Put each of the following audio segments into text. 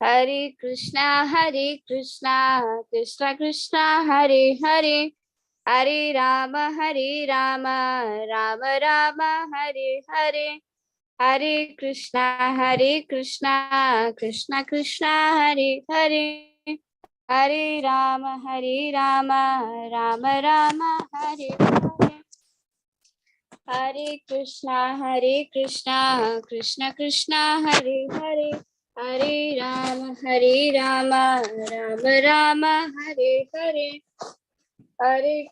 हरे कृष्णा कृष्ण कृष्ण हरे हरे, हरे राम राम राम हरे हरे, हरे कृष्णा कृष्ण कृष्ण हरे हरे, हरे राम राम राम हरे हरे, हरे कृष्णा कृष्ण कृष्ण हरे हरे, हरे राम राम राम हरे हरे, हरे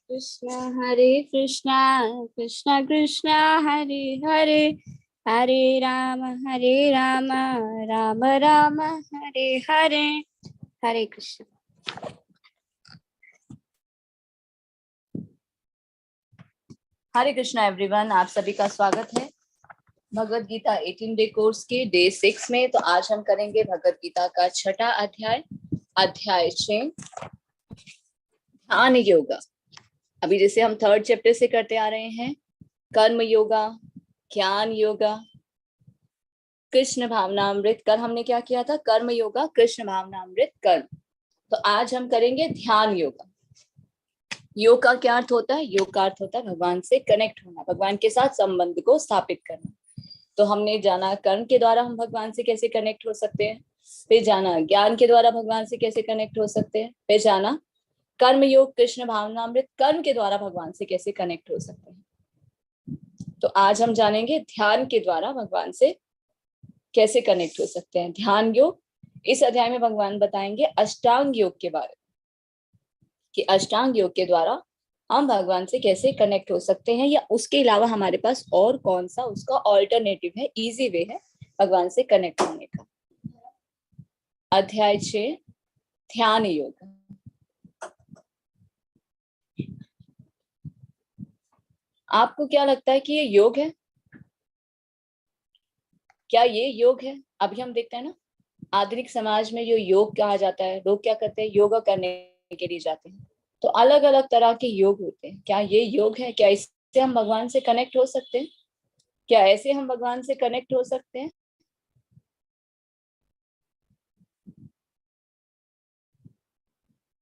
कृष्णा कृष्ण कृष्ण हरे हरे, हरे राम राम राम हरे हरे, हरे कृष्ण। हरे Krishna everyone, आप सभी का स्वागत है भगवत गीता 18 डे कोर्स के डे 6 में। तो आज हम करेंगे भगवत गीता का छठा अध्याय, अध्याय 6, ध्यान योगा। अभी जैसे हम 3rd चैप्टर से करते आ रहे हैं, कर्म योगा, ज्ञान योगा, कृष्ण भावनामृत। कल हमने क्या किया था? कर्म योगा, कृष्ण भावनामृत, कर्म। तो आज हम करेंगे ध्यान योगा। योग का क्या अर्थ होता है? योग का अर्थ होता है भगवान से कनेक्ट होना, भगवान के साथ संबंध को स्थापित करना। तो हमने जाना कर्म के द्वारा हम भगवान से कैसे कनेक्ट हो सकते हैं, फिर जाना ज्ञान के द्वारा भगवान से कैसे कनेक्ट हो सकते हैं, फिर जाना कर्म योग कृष्ण भावनामृत, कर्म के द्वारा भगवान से कैसे कनेक्ट हो सकते हैं। तो आज हम जानेंगे ध्यान के द्वारा भगवान से कैसे कनेक्ट हो सकते हैं, ध्यान योग। इस अध्याय में भगवान बताएंगे अष्टांग योग के बारे में, कि अष्टांग योग के द्वारा हम भगवान से कैसे कनेक्ट हो सकते हैं, या उसके अलावा हमारे पास और कौन सा उसका ऑल्टरनेटिव है, इजी वे है भगवान से कनेक्ट होने का। अध्याय 6, ध्यान योग। आपको क्या लगता है कि ये योग है? क्या ये योग है? अभी हम देखते हैं ना, आधुनिक समाज में जो योग कहा जाता है, लोग क्या करते हैं? योगा करने के लिए जाते हैं। तो अलग अलग तरह के योग होते हैं। क्या ये योग है? क्या इससे हम भगवान से कनेक्ट हो सकते हैं? क्या ऐसे हम भगवान से कनेक्ट हो सकते हैं?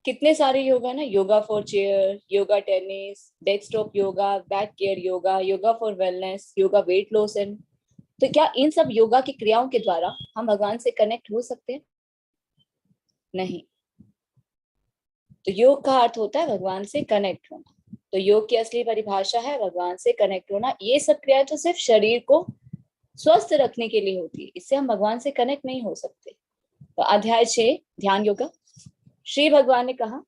कितने सारे योग है ना, yoga for chair, yoga tennis, desktop yoga, back care yoga, yoga for wellness, yoga weight loss and. तो क्या इन सब योगा की क्रियाओं के द्वारा हम भगवान से कनेक्ट हो सकते हैं? नहीं। तो योग का अर्थ होता है भगवान से कनेक्ट होना। तो योग की असली परिभाषा है भगवान से कनेक्ट होना। ये सब क्रियाएं तो सिर्फ शरीर को स्वस्थ रखने के लिए होती है, इससे हम भगवान से कनेक्ट नहीं हो सकते। तो अध्याय 6, ध्यान योगा। श्री भगवान ने कहा,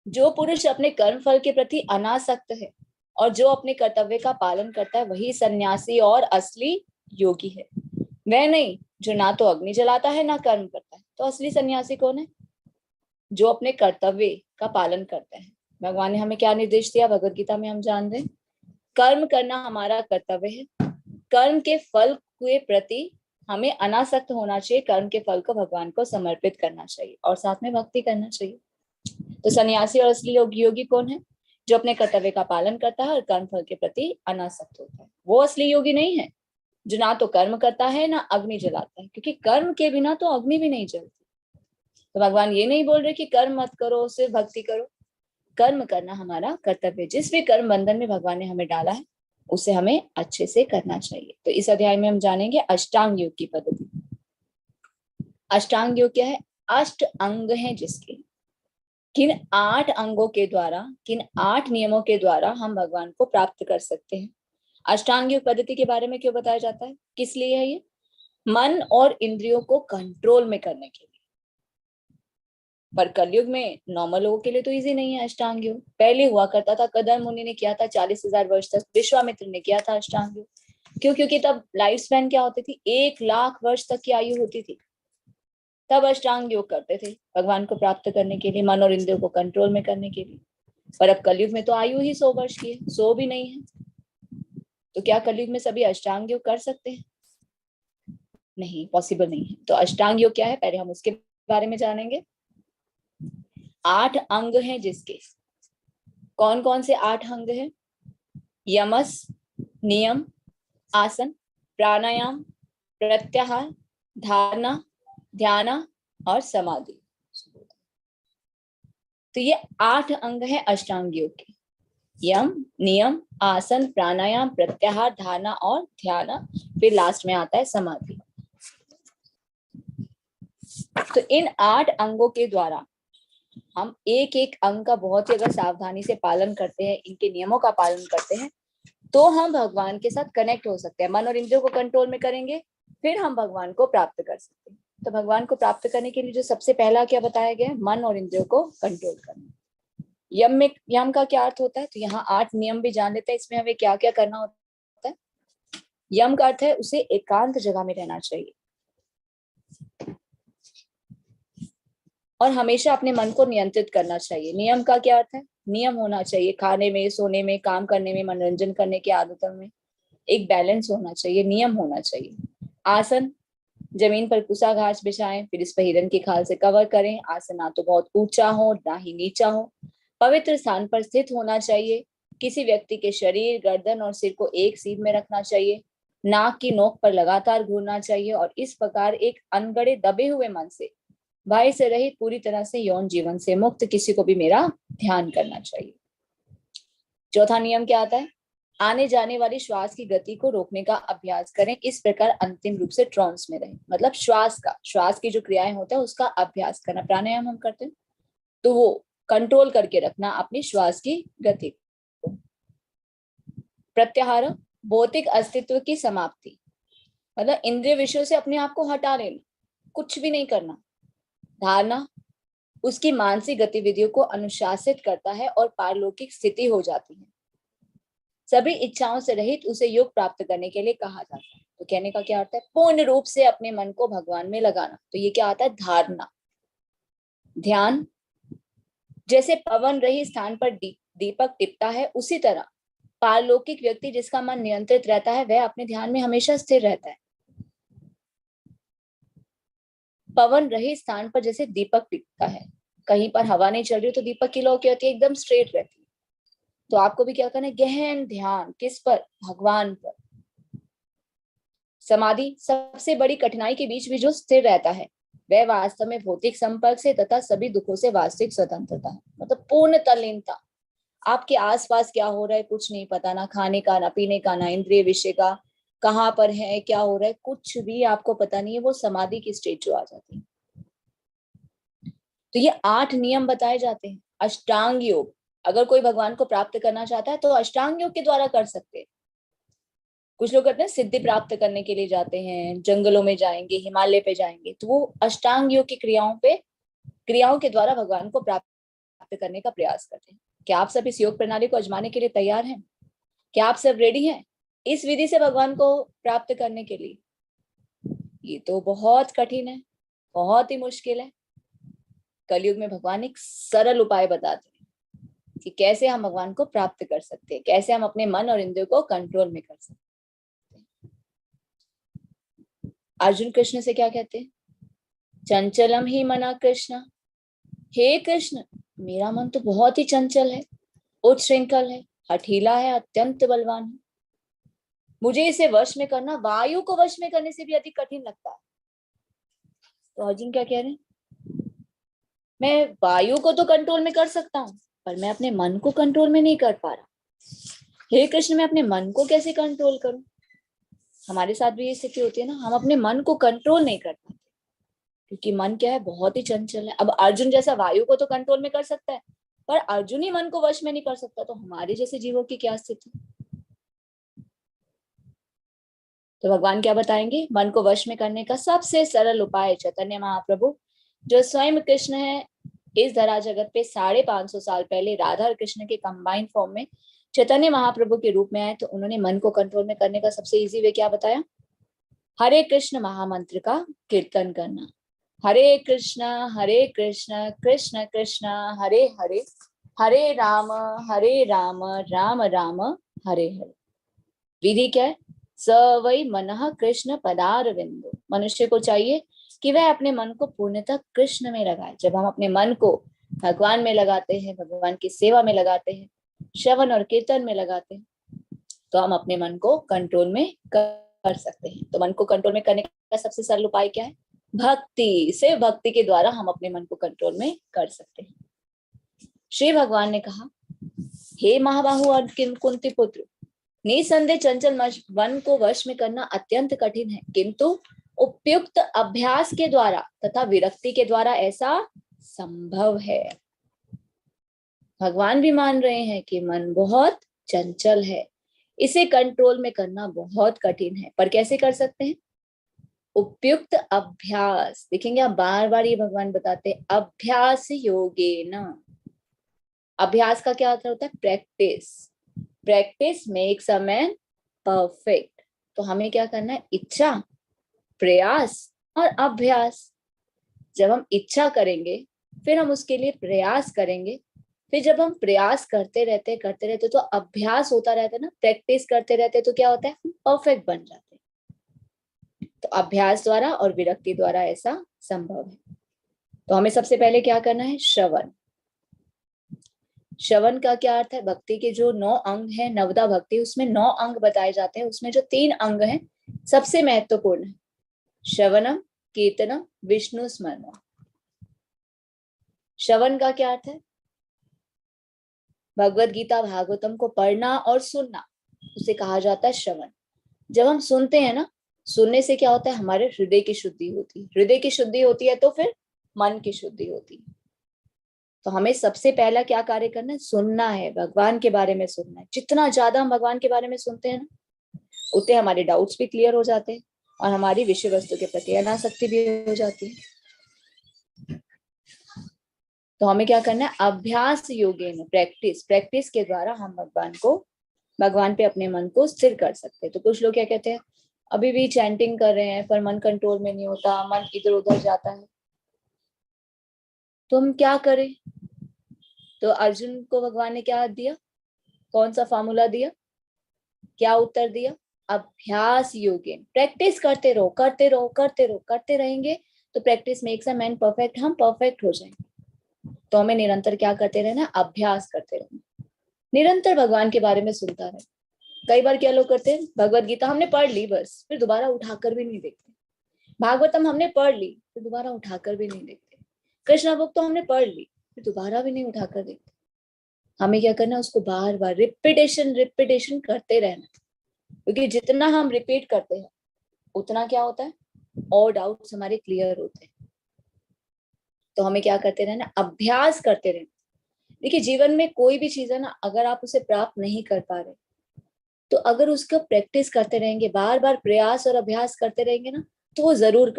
जो पुरुष अपने कर्म फल के प्रति अनासक्त है और जो अपने कर्तव्य का पालन करता है, वही सन्यासी और असली योगी है। वह नहीं जो ना तो अग्नि जलाता है ना कर्म करता है। तो असली सन्यासी कौन है? जो अपने कर्तव्य का पालन करता है। भगवान ने हमें क्या निर्देश दिया भगवत गीता में? हम जान रहे हैं, कर्म करना हमारा कर्तव्य है। कर्म के फल के प्रति हमें अनासक्त होना चाहिए, कर्म के फल को भगवान को समर्पित करना चाहिए और साथ में भक्ति करना चाहिए। तो सन्यासी और असली योगी कौन है? जो अपने कर्तव्य का पालन करता है और कर्म फल के प्रति अनासक्त होता है। वो असली योगी नहीं है जो ना तो कर्म करता है ना अग्नि जलाता है, क्योंकि कर्म के बिना तो अग्नि भी नहीं जलती। तो भगवान ये नहीं बोल रहे कि कर्म मत करो, सिर्फ भक्ति करो। कर्म करना हमारा कर्तव्य। जिस भी कर्म बंधन में भगवान ने हमें डाला है, उसे हमें अच्छे से करना चाहिए। तो इस अध्याय में हम जानेंगे अष्टांग योग की पद्धति। अष्टांग योग क्या है? 8 अंग हैं जिसके, किन 8 अंगों के द्वारा, किन 8 नियमों के द्वारा हम भगवान को प्राप्त कर सकते हैं। अष्टांग योग पद्धति के बारे में क्यों बताया जाता है, किस लिए है ये? मन और इंद्रियों को कंट्रोल में करने के लिए। पर कलयुग में नॉर्मल लोगों के लिए तो इजी नहीं है अष्टांग योग। पहले हुआ करता था, कदम मुनि ने किया था 40,000 वर्ष तक, विश्वामित्र ने किया था अष्टांग योग। क्यों? क्योंकि तब लाइफ स्पैन क्या होती थी? 1 लाख वर्ष तक की आयु होती थी। तब अष्टांग योग करते थे भगवान को प्राप्त करने के लिए, मन और इंद्रियों को कंट्रोल में करने के लिए। पर अब कलयुग में तो आयु ही 100 वर्ष की है, 100 भी नहीं है। तो क्या कलयुग में सभी अष्टांग योग कर सकते हैं? नहीं, पॉसिबल नहीं है। तो अष्टांग योग क्या है, पहले हम उसके बारे में जानेंगे। 8 अंग हैं जिसके, कौन कौन से 8 अंग हैं? यमस, नियम, आसन, प्राणायाम, प्रत्याहार, धारणा, ध्यान और समाधि। तो ये 8 अंग है अष्टांग योग के। यम, नियम, आसन, प्राणायाम, प्रत्याहार, धारणा और ध्यान, फिर लास्ट में आता है समाधि। तो इन 8 अंगों के द्वारा हम एक एक अंग का बहुत ही अगर सावधानी से पालन करते हैं, इनके नियमों का पालन करते हैं, तो हम भगवान के साथ कनेक्ट हो सकते हैं। मन और इंद्रियों को कंट्रोल में करेंगे, फिर हम भगवान को प्राप्त कर सकते हैं। तो भगवान को प्राप्त करने के लिए जो सबसे पहला क्या बताया गया है, मन और इंद्रियों को कंट्रोल करना। यम में, यम का क्या अर्थ होता है, तो यहाँ 8 नियम भी जान लेते हैं, इसमें हमें क्या क्या करना होता है। यम का अर्थ है उसे एकांत जगह में रहना चाहिए और हमेशा अपने मन को नियंत्रित करना चाहिए। नियम का क्या अर्थ है, नियम होना चाहिए खाने में, सोने में, काम करने में, मनोरंजन करने की आदतों में एक बैलेंस होना चाहिए, नियम होना चाहिए। आसन, जमीन पर कुसा घास बिछाएं, फिर इस पर हिरन की खाल से कवर करें। आसन ना तो बहुत ऊंचा हो ना ही नीचा हो, पवित्र स्थान पर स्थित होना चाहिए। किसी व्यक्ति के शरीर, गर्दन और सिर को एक सीध में रखना चाहिए। नाक की नोक पर लगातार घूरना चाहिए और इस प्रकार एक अनगढ़े दबे हुए मन से, भय से रहित, पूरी तरह से यौन जीवन से मुक्त किसी को भी मेरा ध्यान करना चाहिए। चौथा नियम क्या आता है, आने जाने वाली श्वास की गति को रोकने का अभ्यास करें, इस प्रकार अंतिम रूप से ट्रांस में रहें। मतलब श्वास की जो क्रियाएं होता है उसका अभ्यास करना। प्राणायाम हम करते हैं तो वो कंट्रोल करके रखना अपनी श्वास की गति को। प्रत्याहार, भौतिक अस्तित्व की समाप्ति, मतलब इंद्रिय विषयों से अपने आप को हटा लेना, कुछ भी नहीं करना। धारणा, उसकी मानसिक गतिविधियों को अनुशासित करता है और पारलौकिक स्थिति हो जाती है। सभी इच्छाओं से रहित उसे योग प्राप्त करने के लिए कहा जाता है। तो कहने का क्या अर्थ है, पूर्ण रूप से अपने मन को भगवान में लगाना। तो ये क्या आता है, धारणा। ध्यान, जैसे पवन रहित स्थान पर दीपक टिपता है, उसी तरह पारलौकिक व्यक्ति जिसका मन नियंत्रित रहता है वह अपने ध्यान में हमेशा स्थिर रहता है। पवन रहित स्थान पर जैसे दीपक टिकता है, कहीं पर हवा नहीं चल रही तो दीपक की लौ क्या होती है, एकदम स्ट्रेट रहती है। तो आपको भी क्या करना है, गहन ध्यान, किस पर, भगवान पर। समाधि, सबसे बड़ी कठिनाई के बीच भी जो स्थिर रहता है वह वास्तव में भौतिक संपर्क से तथा सभी दुखों से वास्तविक स्वतंत्रता है। मतलब पूर्ण तल्लीनता। आपके आसपास क्या हो रहा है कुछ नहीं पता, ना खाने का, ना पीने का, ना इंद्रिय विषय का, कहाँ पर है, क्या हो रहा है, कुछ भी आपको पता नहीं है। वो समाधि की स्टेज जो आ जाती है। तो ये 8 नियम बताए जाते हैं। अष्टांग योग, अगर कोई भगवान को प्राप्त करना चाहता है तो अष्टांग योग के द्वारा कर सकते हैं। कुछ लोग करते हैं सिद्धि प्राप्त करने के लिए जाते हैं, जंगलों में जाएंगे, हिमालय पे जाएंगे, तो वो अष्टांग योग की क्रियाओं के द्वारा भगवान को प्राप्त करने का प्रयास करते हैं। क्या आप सब इस योग प्रणाली को आजमाने के लिए तैयार हैं? क्या आप सब रेडी हैं इस विधि से भगवान को प्राप्त करने के लिए? ये तो बहुत कठिन है, बहुत ही मुश्किल है। कलयुग में भगवान एक सरल उपाय बताते हैं कि कैसे हम भगवान को प्राप्त कर सकते हैं, कैसे हम अपने मन और इंद्रियों को कंट्रोल में कर सकते हैं। अर्जुन कृष्ण से क्या कहते हैं, चंचलम ही मना कृष्ण, हे कृष्ण मेरा मन तो बहुत ही चंचल है, उच्छृंखल है, हठीला है, अत्यंत बलवान है। मुझे इसे वश में करना वायु को वश में करने से भी अधिक कठिन लगता है। तो अर्जुन क्या कह रहे हैं, मैं वायु को तो कंट्रोल में कर सकता हूँ पर मैं अपने मन को कंट्रोल में नहीं कर पा रहा। हे कृष्ण मैं अपने मन को कैसे कंट्रोल करूं? हमारे साथ भी ये स्थिति होती है ना, हम अपने मन को कंट्रोल नहीं कर पाते क्योंकि मन क्या है, बहुत ही चंचल है। अब अर्जुन जैसा वायु को तो कंट्रोल में कर सकता है पर अर्जुन ही मन को वश में नहीं कर सकता, तो हमारे जैसे जीवों की क्या स्थिति? तो भगवान क्या बताएंगे, मन को वश में करने का सबसे सरल उपाय चैतन्य महाप्रभु जो स्वयं कृष्ण है, इस धरा जगत पे 550 साल पहले राधा और कृष्ण के कंबाइंड फॉर्म में चैतन्य महाप्रभु के रूप में आए। तो उन्होंने मन को कंट्रोल में करने का सबसे इजी वे क्या बताया, हरे कृष्ण महामंत्र का कीर्तन करना। हरे कृष्ण कृष्ण कृष्ण हरे हरे, हरे राम राम राम हरे हरे। विधि क्या है, स वै मनः कृष्ण पदारविंदो। मनुष्य को चाहिए कि वह अपने मन को पूर्णतः कृष्ण में लगाए। जब हम अपने मन को भगवान में लगाते हैं, भगवान की सेवा में लगाते हैं, श्रवण और कीर्तन में लगाते हैं, तो हम अपने मन को कंट्रोल में कर सकते हैं। तो मन को कंट्रोल में करने का सबसे सरल उपाय क्या है, भक्ति, सिर्फ भक्ति के द्वारा हम अपने मन को कंट्रोल में कर सकते हैं। श्री भगवान ने कहा, हे महाबाहु अर्जुन कुंती पुत्र, निसंदेह चंचल मन को वश में करना अत्यंत कठिन है, किंतु उपयुक्त अभ्यास के द्वारा तथा विरक्ति के द्वारा ऐसा संभव है। भगवान भी मान रहे हैं कि मन बहुत चंचल है, इसे कंट्रोल में करना बहुत कठिन है, पर कैसे कर सकते हैं? उपयुक्त अभ्यास। देखेंगे आप, बार बार ये भगवान बताते हैं, अभ्यास योगेन। अभ्यास का क्या अर्थ होता है? Practice. Practice makes a man perfect. तो हमें क्या करना है? इच्छा, प्रयास और अभ्यास। जब हम इच्छा करेंगे, फिर हम उसके लिए प्रयास करेंगे, फिर जब हम प्रयास करते रहते तो अभ्यास होता रहता है ना, प्रैक्टिस करते रहते तो क्या होता है? हम परफेक्ट बन जाते हैं। तो अभ्यास द्वारा और विरक्ति द्वारा ऐसा संभव है। तो हमें सबसे पहले क्या करना है? श्रवण। श्रवण का क्या अर्थ है? भक्ति के जो 9 अंग है, नवदा भक्ति, उसमें 9 अंग बताए जाते हैं। उसमें जो 3 अंग हैं सबसे महत्वपूर्ण है, श्रवणम, कीर्तनम, विष्णु स्मरणम। श्रवण का क्या अर्थ है? भगवत गीता भागवतम को पढ़ना और सुनना, उसे कहा जाता है श्रवण। जब हम सुनते हैं ना, सुनने से क्या होता है? हमारे हृदय की शुद्धि होती है। हृदय की शुद्धि होती है तो फिर मन की शुद्धि होती है। तो हमें सबसे पहला क्या कार्य करना है? सुनना है, भगवान के बारे में सुनना है। जितना ज्यादा हम भगवान के बारे में सुनते हैं ना, उतने हमारे डाउट्स भी क्लियर हो जाते हैं और हमारी विषय वस्तु के प्रति अनासक्ति भी हो जाती है। तो हमें क्या करना है? अभ्यास योगेन, प्रैक्टिस। प्रैक्टिस के द्वारा हम भगवान पे अपने मन को स्थिर कर सकते हैं। तो कुछ लोग क्या कहते हैं, अभी भी चैंटिंग कर रहे हैं पर मन कंट्रोल में नहीं होता, मन इधर उधर जाता है, तो हम क्या करें? तो अर्जुन को भगवान ने क्या दिया? कौन सा फॉर्मूला दिया? क्या उत्तर दिया? अभ्यास योगेन। प्रैक्टिस करते रहो, करते रहो, करते रहो, करते रहेंगे तो practice makes a man perfect. हम परफेक्ट हो जाएंगे। तो हमें निरंतर क्या करते रहना? अभ्यास करते रहना, निरंतर भगवान के बारे में सुनता रहे। कई बार क्या लोग करते हैं, भगवत गीता हमने पढ़ ली बस, फिर दोबारा उठाकर भी नहीं देखते। भागवतम हमने पढ़ ली, फिर दोबारा उठाकर भी नहीं देखते। कृष्णा बुक तो हमने पढ़ ली, फिर दोबारा भी नहीं उठाकर देखते। हमें क्या करना? उसको बार बार रिपीटेशन रिपीटेशन करते रहना, क्योंकि जितना हम रिपीट करते हैं उतना क्या होता है? और डाउट्स हमारे क्लियर होते हैं। तो हमें क्या करते रहना? अभ्यास करते रहना। देखिए, जीवन में कोई भी चीज है ना, अगर आप उसे प्राप्त नहीं कर पा रहे, तो अगर उसका प्रैक्टिस करते रहेंगे, बार बार प्रयास और अभ्यास करते रहेंगे ना, तो वो जरूर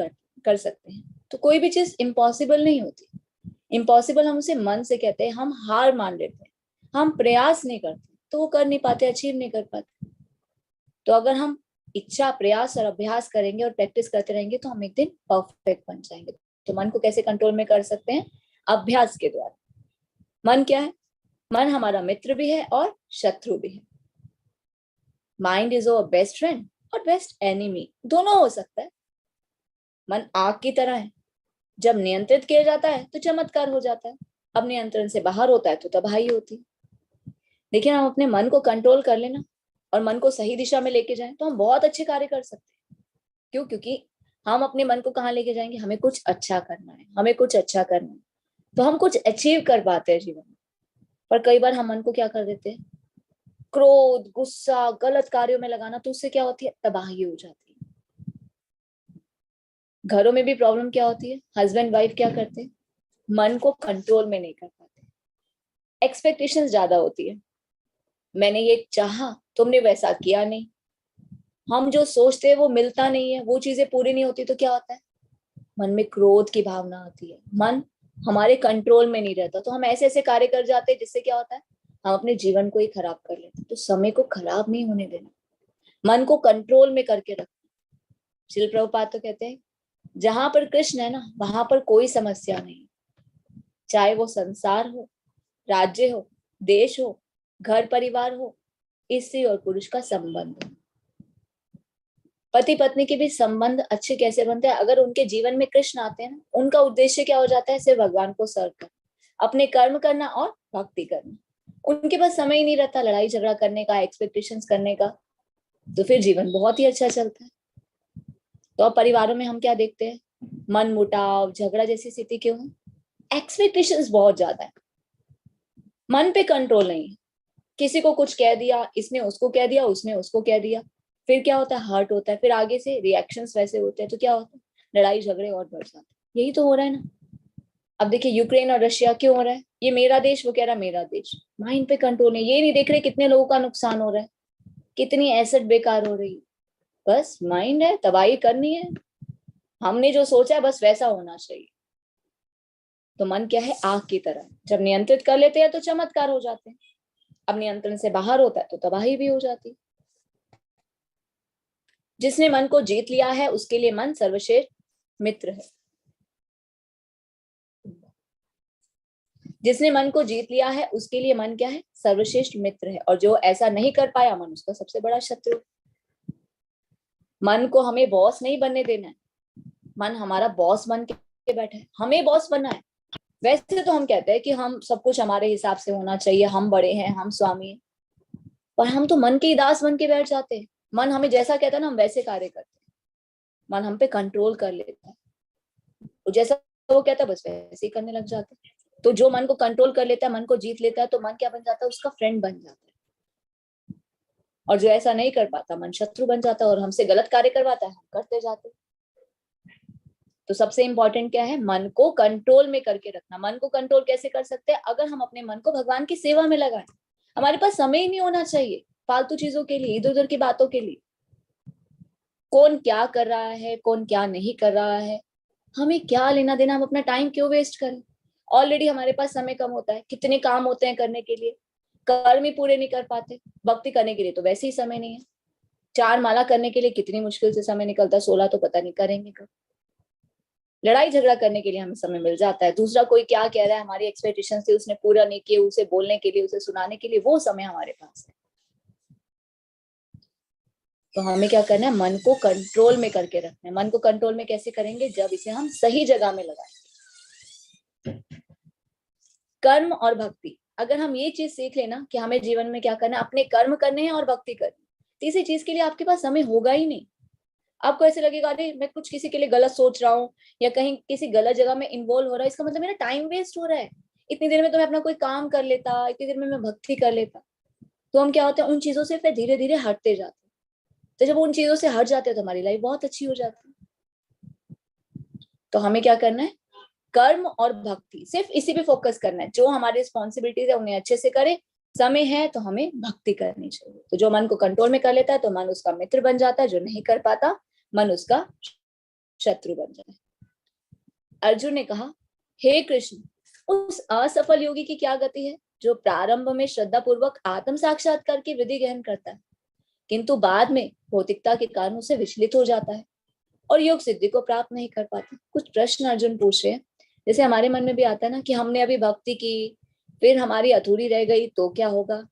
कर सकते हैं। तो कोई भी चीज इम्पॉसिबल नहीं होती। इम्पॉसिबल हम उसे मन से कहते हैं, हम हार मान लेते हैं, हम प्रयास नहीं करते तो वो कर नहीं पाते, अचीव नहीं कर पाते। तो अगर हम इच्छा, प्रयास और अभ्यास करेंगे और प्रैक्टिस करते रहेंगे तो हम एक दिन परफेक्ट बन जाएंगे। तो मन को कैसे कंट्रोल में कर सकते हैं? अभ्यास के द्वारा। मन क्या है? मन हमारा मित्र भी है और शत्रु भी है। Mind is our best friend और बेस्ट एनिमी, दोनों हो सकता है। मन आग की तरह है, जब नियंत्रित किया जाता है तो चमत्कार हो जाता है, अब नियंत्रण से बाहर होता है तो तबाही होती है। लेकिन हम अपने मन को कंट्रोल कर लेना और मन को सही दिशा में लेके जाएं तो हम बहुत अच्छे कार्य कर सकते हैं। क्यों? क्योंकि हम अपने मन को कहाँ लेके जाएंगे? हमें कुछ अच्छा करना है, हमें कुछ अच्छा करना है, तो हम कुछ अचीव कर पाते हैं जीवन में। पर कई बार हम मन को क्या कर देते हैं? क्रोध, गुस्सा, गलत कार्यों में लगाना, तो उससे क्या होती है? तबाही हो जाती है। घरों में भी प्रॉब्लम क्या होती है? हस्बैंड वाइफ क्या करते हैं? मन को कंट्रोल में नहीं कर पाते, एक्सपेक्टेशंस ज्यादा होती है। मैंने ये चाहा, तुमने वैसा किया नहीं। हम जो सोचते हैं वो मिलता नहीं है, वो चीजें पूरी नहीं होती तो क्या होता है? मन में क्रोध की भावना आती है, मन हमारे कंट्रोल में नहीं रहता, तो हम ऐसे ऐसे कार्य कर जाते हैं जिससे क्या होता है? हम अपने जीवन को ही खराब कर लेते हैं। तो समय को खराब नहीं होने देना, मन को कंट्रोल में करके रखना। श्रील प्रभुपाद तो कहते हैं, जहां पर कृष्ण है ना, वहां पर कोई समस्या नहीं। चाहे वो संसार हो, राज्य हो, देश हो, घर परिवार हो, स्त्री और पुरुष का संबंध हो, पति पत्नी के भी संबंध अच्छे कैसे बनते हैं? अगर उनके जीवन में कृष्ण आते हैं ना, उनका उद्देश्य क्या हो जाता है? सिर्फ भगवान को सर्व करना, अपने कर्म करना और भक्ति करना। उनके पास समय ही नहीं रहता लड़ाई झगड़ा करने का, एक्सपेक्टेशंस करने का। तो फिर जीवन बहुत ही अच्छा चलता है। तो अब परिवारों में हम क्या देखते हैं? मन मुटाव, झगड़ा जैसी स्थिति क्यों है? एक्सपेक्टेशंस बहुत ज्यादा है, मन पे कंट्रोल नहीं है। किसी को कुछ कह दिया, इसने उसको कह दिया, उसने उसको कह दिया, फिर क्या होता है? हर्ट होता है, फिर आगे से रिएक्शंस वैसे होते हैं, तो क्या होता है? लड़ाई झगड़े और बढ़ जाते हैं। यही तो हो रहा है ना। अब देखिए यूक्रेन और रशिया क्यों हो रहा है? ये मेरा देश, वो कह रहा मेरा देश। माइंड पे कंट्रोल नहीं, ये नहीं देख रहे कितने लोगों का नुकसान हो रहा है, कितनी एसेट बेकार हो रही है। बस माइंड है, तबाही करनी है, हमने जो सोचा है बस वैसा होना चाहिए। तो मन क्या है? आग की तरह, जब नियंत्रित कर लेते हैं तो चमत्कार हो जाते हैं, अब नियंत्रण से बाहर होता है तो तबाही भी हो जाती है। जिसने मन को जीत लिया है उसके लिए मन सर्वश्रेष्ठ मित्र है। जिसने मन को जीत लिया है उसके लिए मन क्या है? सर्वश्रेष्ठ मित्र है। और जो ऐसा नहीं कर पाया, मन उसका सबसे बड़ा शत्रु। मन को हमें बॉस नहीं बनने देना है, मन हमारा बॉस बन के बैठा है, हमें बॉस बनना है। वैसे तो हम कहते हैं कि हम सब कुछ हमारे हिसाब से होना चाहिए, हम बड़े हैं, हम स्वामी हैं, पर हम तो मन के ही दास बन के बैठ जाते हैं। मन हमें जैसा कहता है ना, हम वैसे कार्य करते हैं। मन हम पे कंट्रोल कर लेता है, वो जैसा वो कहता है बस वैसे ही करने लग जाते हैं। तो जो मन को कंट्रोल कर लेता है, मन को जीत लेता है, तो मन क्या बन जाता है? उसका फ्रेंड बन जाता है। और जो ऐसा नहीं कर पाता, मन शत्रु बन जाता है और हमसे गलत कार्य करवाता है, हम करते जाते हैं। तो सबसे इंपॉर्टेंट क्या है? मन को कंट्रोल में करके रखना। मन को कंट्रोल कैसे कर सकते हैं? अगर हम अपने मन को भगवान की सेवा में लगाएं। हमारे पास समय ही नहीं होना चाहिए फालतू चीजों के लिए, इधर उधर की बातों के लिए। कौन क्या कर रहा है, कौन क्या नहीं कर रहा है, हमें क्या लेना देना? हम अपना टाइम क्यों वेस्ट करें? ऑलरेडी हमारे पास समय कम होता है, कितने काम होते हैं करने के लिए, कर्म ही पूरे नहीं कर पाते। भक्ति करने के लिए तो वैसे ही समय नहीं है। 4 माला करने के लिए कितनी मुश्किल से समय निकलता है, 16 तो पता नहीं करेंगे कब। लड़ाई झगड़ा करने के लिए हमें समय मिल जाता है, दूसरा कोई क्या कह रहा है, हमारी एक्सपेक्टेशन थी उसने पूरा नहीं किए, उसे बोलने के लिए, उसे सुनाने के लिए वो समय हमारे पास है। तो हमें क्या करना है? मन को कंट्रोल में करके रखना है। मन को कंट्रोल में कैसे करेंगे? जब इसे हम सही जगह में लगाएं। कर्म और भक्ति, अगर हम ये चीज सीख लेना कि हमें जीवन में क्या करना है, अपने कर्म करने हैं और भक्ति करनी, तीसरी चीज के लिए आपके पास समय होगा ही नहीं। आपको ऐसे लगेगा अरे मैं कुछ किसी के लिए गलत सोच रहा हूँ या कहीं किसी गलत जगह में इन्वॉल्व हो रहा है, इसका मतलब मेरा टाइम वेस्ट हो रहा है। इतनी देर में तो मैं अपना कोई काम कर लेता, इतनी देर में मैं भक्ति कर लेता। तो हम क्या होते हैं? उन चीजों से फिर धीरे धीरे हटते जाते हैं। तो जब उन चीजों से हट जाते हैं तो हमारी लाइफ बहुत अच्छी हो जाती है। तो हमें क्या करना है? कर्म और भक्ति, सिर्फ इसी पे फोकस करना है। जो हमारी रिस्पॉन्सिबिलिटीज है उन्हें अच्छे से करें, समय है तो हमें भक्ति करनी चाहिए। तो जो मन को कंट्रोल में कर लेता है तो मन उसका मित्र बन जाता है, जो नहीं कर पाता मन उसका शत्रु बन जाता है। अर्जुन ने कहा, हे कृष्ण, उस असफल योगी की क्या गति है जो प्रारंभ में श्रद्धा पूर्वक आत्म साक्षात्कार की विधि ग्रहण करता है, किंतु बाद में भौतिकता के कारण उसे विचलित हो जाता है और योग सिद्धि को प्राप्त नहीं कर पाता। कुछ प्रश्न अर्जुन पूछ रहे हैं, जैसे हमारे मन में भी आता है ना कि हमने अभी भक्ति की, फिर हमारी अधूरी रह गई तो क्या होगा।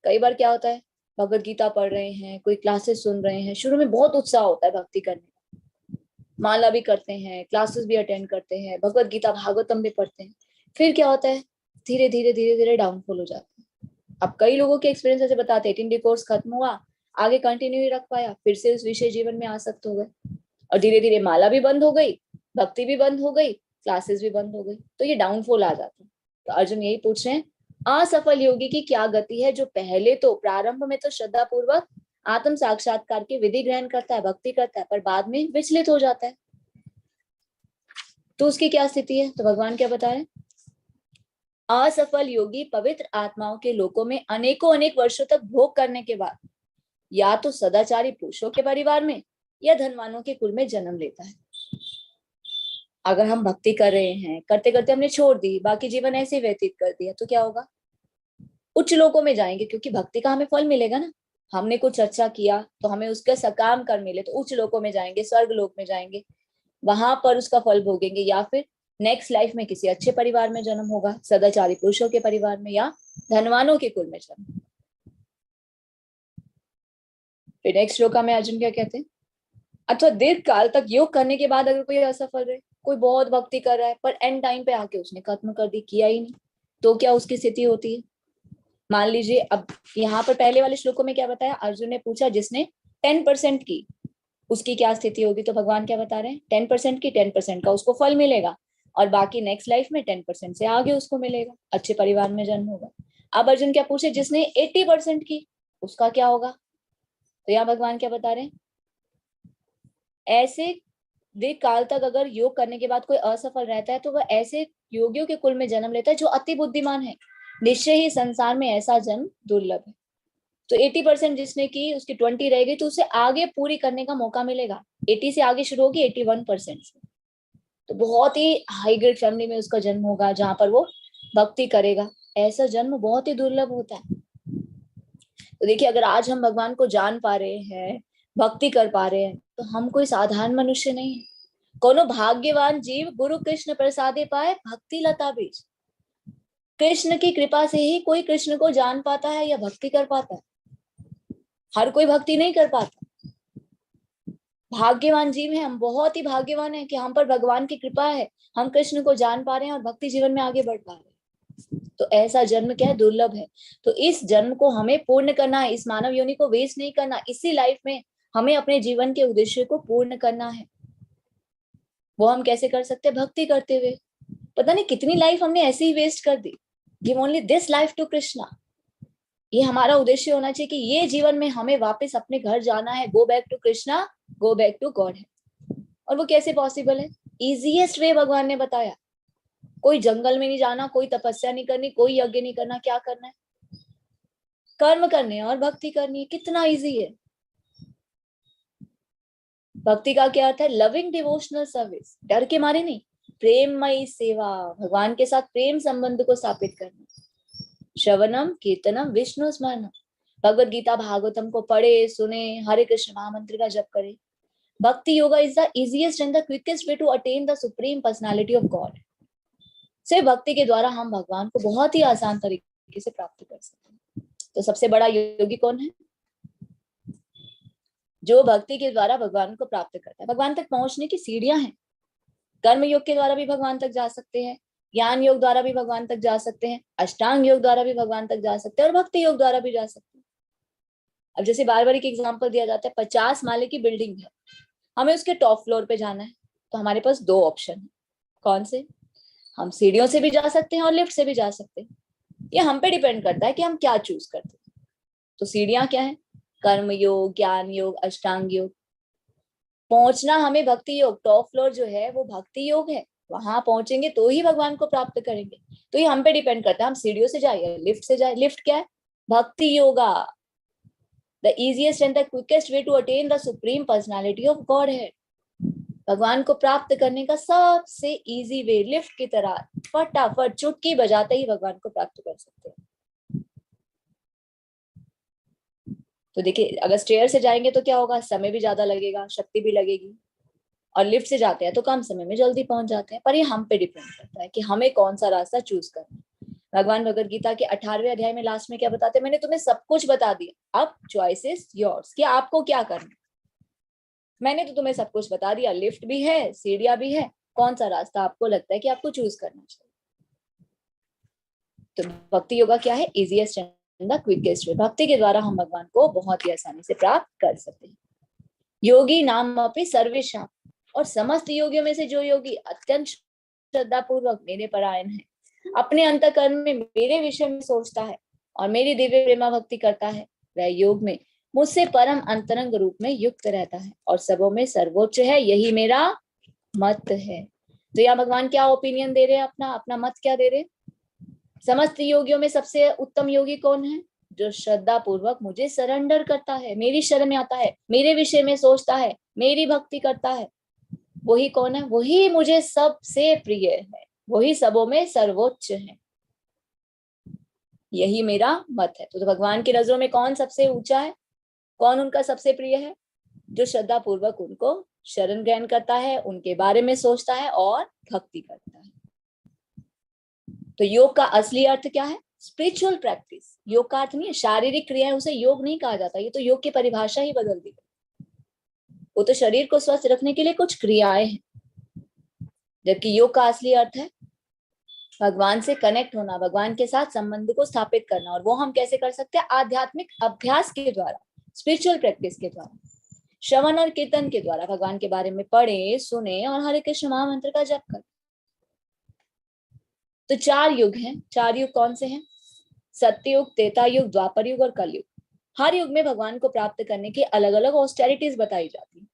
कई बार क्या होता है, भगवत गीता पढ़ रहे हैं, कोई क्लासेस सुन रहे हैं, शुरू में बहुत उत्साह होता है भक्ति करने, माला भी करते हैं, क्लासेस भी अटेंड करते हैं, भगवत गीता भागवतम भी पढ़ते हैं, फिर क्या होता है? धीरे धीरे धीरे धीरे डाउनफॉल हो जाता है। अब कई लोगों के एक्सपीरियंस ऐसे बताते हैं, 18 कोर्स खत्म हुआ, आगे कंटिन्यू ही रख पाया, फिर से उस विषय जीवन में आसक्त हो गए और धीरे धीरे माला भी बंद हो गई, भक्ति भी बंद हो गई, क्लासेस भी बंद हो गई, तो ये डाउनफॉल आ जाता है। तो अर्जुन यही पूछ रहे हैं, असफल योगी की क्या गति है जो पहले तो प्रारंभ में तो श्रद्धा पूर्वक आत्म साक्षात्कार की विधि ग्रहण करता है, भक्ति करता है, पर बाद में विचलित हो जाता है, तो उसकी क्या स्थिति है? तो भगवान क्या बता रहे हैं, असफल योगी पवित्र आत्माओं के लोकों में अनेकों अनेक वर्षों तक भोग करने के बाद या तो सदाचारी पुरुषों के परिवार में या धनवानों के कुल में जन्म लेता है। अगर हम भक्ति कर रहे हैं, करते करते हमने छोड़ दी, बाकी जीवन ऐसे व्यतीत कर दिया, तो क्या होगा? उच्च लोकों में जाएंगे, क्योंकि भक्ति का हमें फल मिलेगा ना। हमने कुछ अच्छा किया तो हमें उसके सकाम कर्म मिले, तो उच्च लोकों में जाएंगे, स्वर्ग लोक में जाएंगे, वहां पर उसका फल भोगेंगे, या फिर नेक्स्ट लाइफ में किसी अच्छे परिवार में जन्म होगा, सदाचारी पुरुषों के परिवार में या धनवानों के कुल में जन्म। फिर नेक्स्ट श्लोका में अर्जुन क्या कहते हैं, अथवा दीर्घ काल तक योग करने के बाद अगर कोई असफल रहे, कोई बहुत भक्ति कर रहा है पर एंड टाइम पे आके उसने खत्म कर दी, किया ही नहीं, तो क्या उसकी स्थिति होती है? मान लीजिए, अब यहाँ पर पहले वाले श्लोकों में क्या बताया, अर्जुन ने पूछा जिसने 10% की, उसकी क्या स्थिति होगी? तो भगवान क्या बता रहे हैं, 10% की 10% का उसको फल मिलेगा और बाकी नेक्स्ट लाइफ में 10% से आगे उसको मिलेगा, अच्छे परिवार में जन्म होगा। अब अर्जुन क्या पूछे, जिसने 80% की, उसका क्या होगा? तो यहाँ भगवान क्या बता रहे हैं, ऐसे दीर्घ काल तक अगर योग करने के बाद कोई असफल रहता है तो वह ऐसे योगियों के कुल में जन्म लेता है जो अति बुद्धिमान है। निश्चय ही संसार में ऐसा जन्म दुर्लभ है। तो 80% जिसने की, उसकी 20 रह गई, तो उसे आगे पूरी करने का मौका मिलेगा। 80 से आगे शुरू होगी 81% से, तो बहुत ही हाई ग्रेड फैमिली में उसका जन्म होगा जहां पर वो भक्ति करेगा। ऐसा जन्म बहुत ही दुर्लभ होता है। तो देखिए, अगर आज हम भगवान को जान पा रहे हैं, भक्ति कर पा रहे हैं, तो हम कोई साधारण मनुष्य नहीं है। कोनो भाग्यवान जीव गुरु कृष्ण प्रसादे पाए भक्ति लता बीज। कृष्ण की कृपा से ही कोई कृष्ण को जान पाता है या भक्ति कर पाता है। हर कोई भक्ति नहीं कर पाता। भाग्यवान जीव है हम, बहुत ही भाग्यवान है कि हम पर भगवान की कृपा है, हम कृष्ण को जान पा रहे हैं और भक्ति जीवन में आगे बढ़ पा रहे हैं। तो ऐसा जन्म क्या है, दुर्लभ है। तो इस जन्म को हमें पूर्ण करना है, इस मानव योनि को वेस्ट नहीं करना। इसी लाइफ में हमें अपने जीवन के उद्देश्य को पूर्ण करना है। वो हम कैसे कर सकते हैं? भक्ति करते हुए। पता नहीं कितनी लाइफ हमने ऐसे ही वेस्ट कर दी। Give only this life to Krishna. ये हमारा उद्देश्य होना चाहिए कि ये जीवन में हमें वापस अपने घर जाना है। Go back to Krishna, go back to God है। और वो कैसे पॉसिबल है? इजीएस्ट वे भगवान ने बताया। कोई जंगल में नहीं जाना, कोई तपस्या नहीं करनी, कोई यज्ञ नहीं करना। क्या करना है? कर्म करने और भक्ति करनी है। कितना इजी है। भक्ति का क्या अर्थ है? Loving devotional service. डर के मारे नहीं, प्रेममयी सेवा, भगवान के साथ प्रेम संबंध को स्थापित करना। श्रवणम कीर्तनम विष्णु स्मरणम। भगवद गीता भागवतम को पढ़े, सुने, हरे कृष्ण महामंत्र का जप करे। Bhakti yoga is the easiest and the quickest way to attain the supreme personality of God. सिर्फ भक्ति के द्वारा हम भगवान को बहुत ही आसान तरीके से प्राप्त कर सकते हैं। तो सबसे बड़ा योगी कौन है? जो भक्ति के द्वारा भगवान को प्राप्त करता है। भगवान तक पहुंचने की सीढ़ियां हैं। कर्म योग के द्वारा भी भगवान तक जा सकते हैं, ज्ञान योग द्वारा भी भगवान तक जा सकते हैं, अष्टांग योग द्वारा भी भगवान तक जा सकते हैं और भक्ति योग द्वारा भी जा सकते हैं। अब जैसे बार बार एक एग्जांपल दिया जाता है, 50 माले की बिल्डिंग है, हमें उसके टॉप फ्लोर पे जाना है, तो हमारे पास दो ऑप्शन है। कौन से? हम सीढ़ियों से भी जा सकते हैं और लिफ्ट से भी जा सकते हैं। ये हम पे डिपेंड करता है कि हम क्या चूज करते हैं। तो सीढ़ियां क्या है? कर्म योग, ज्ञान योग, अष्टांग योग। पहुंचना हमें भक्ति योग, टॉप फ्लोर जो है वो भक्ति योग है। वहां पहुंचेंगे तो ही भगवान को प्राप्त करेंगे। तो ये हम पे डिपेंड करता है, हम सीढ़ियों से जाए या लिफ्ट से जाए। लिफ्ट क्या है? Bhakti yoga. The easiest and the quickest way to attain the supreme personality of God है। भगवान को प्राप्त करने का सबसे इजी वे, लिफ्ट की तरह फटाफट चुटकी बजाते ही भगवान को प्राप्त कर सकते हैं। तो देखिए, अगर स्टेयर से जाएंगे तो क्या होगा? समय भी ज्यादा लगेगा, शक्ति भी लगेगी। और लिफ्ट से जाते हैं तो कम समय में जल्दी पहुंच जाते हैं। पर ये हम पे डिपेंड करता है कि हमें कौन सा रास्ता चूज करना है। भगवान भगवद गीता के 18वें अध्याय में लास्ट में क्या बताते हैं? मैंने तुम्हें सब कुछ बता दिया, अब चॉइस इज योर्स, कि आपको क्या करना है। मैंने तो तुम्हें सब कुछ बता दिया, लिफ्ट भी है, सीढ़ियां भी है, कौन सा रास्ता आपको लगता है कि आपको चूज करना चाहिए। तो भक्ति योगा क्या है? इजीएस्ट एंड द क्विकेस्ट वे। भक्ति के द्वारा हम भगवान को बहुत ही आसानी से प्राप्त कर सकते हैं। योगी नाम अपि सर्वेषां। और समस्त योगियों में से जो योगी अत्यंत श्रद्धा पूर्वक मेरे परायण है, अपने अंतःकरण में मेरे विषय में सोचता है और मेरी दिव्य प्रेमा भक्ति करता है, वह योग में मुझसे परम अंतरंग रूप में युक्त रहता है और सबों में सर्वोच्च है। यही मेरा मत है। तो यहाँ भगवान क्या ओपिनियन दे रहे हैं? अपना अपना मत क्या दे रहे हैं? समस्त योगियों में सबसे उत्तम योगी कौन है? जो श्रद्धा पूर्वक मुझे सरेंडर करता है, मेरी शरण में आता है, मेरे विषय में सोचता है, मेरी भक्ति करता है। वही कौन है? वही मुझे सबसे प्रिय है, वही सबों में सर्वोच्च है। यही मेरा मत है। तो भगवान की नजरों में कौन सबसे ऊंचा है? कौन उनका सबसे प्रिय है? जो श्रद्धा पूर्वक उनको शरण ग्रहण करता है, उनके बारे में सोचता है और भक्ति करता है। तो योग का असली अर्थ क्या है? Spiritual practice. योग का अर्थ नहीं है शारीरिक क्रिया है, उसे योग नहीं कहा जाता। ये तो योग की परिभाषा ही बदल दी गई। वो तो शरीर को स्वस्थ रखने के लिए कुछ क्रियाएं हैं, जबकि योग का असली अर्थ है भगवान से कनेक्ट होना, भगवान के साथ संबंध को स्थापित करना। और वो हम कैसे कर सकते हैं? आध्यात्मिक अभ्यास के द्वारा, स्पिरिचुअल प्रैक्टिस के द्वारा। श्रवण और कीर्तन के द्वारा भगवान के बारे में पढ़े, सुने और हरे कृष्ण महामंत्र का जप करें। तो 4 युग हैं। 4 युग कौन से हैं? सत्ययुग, त्रेता युग, द्वापर युग और कलयुग। हर युग में भगवान को प्राप्त करने की अलग अलग ऑस्टेरिटीज बताई जाती है।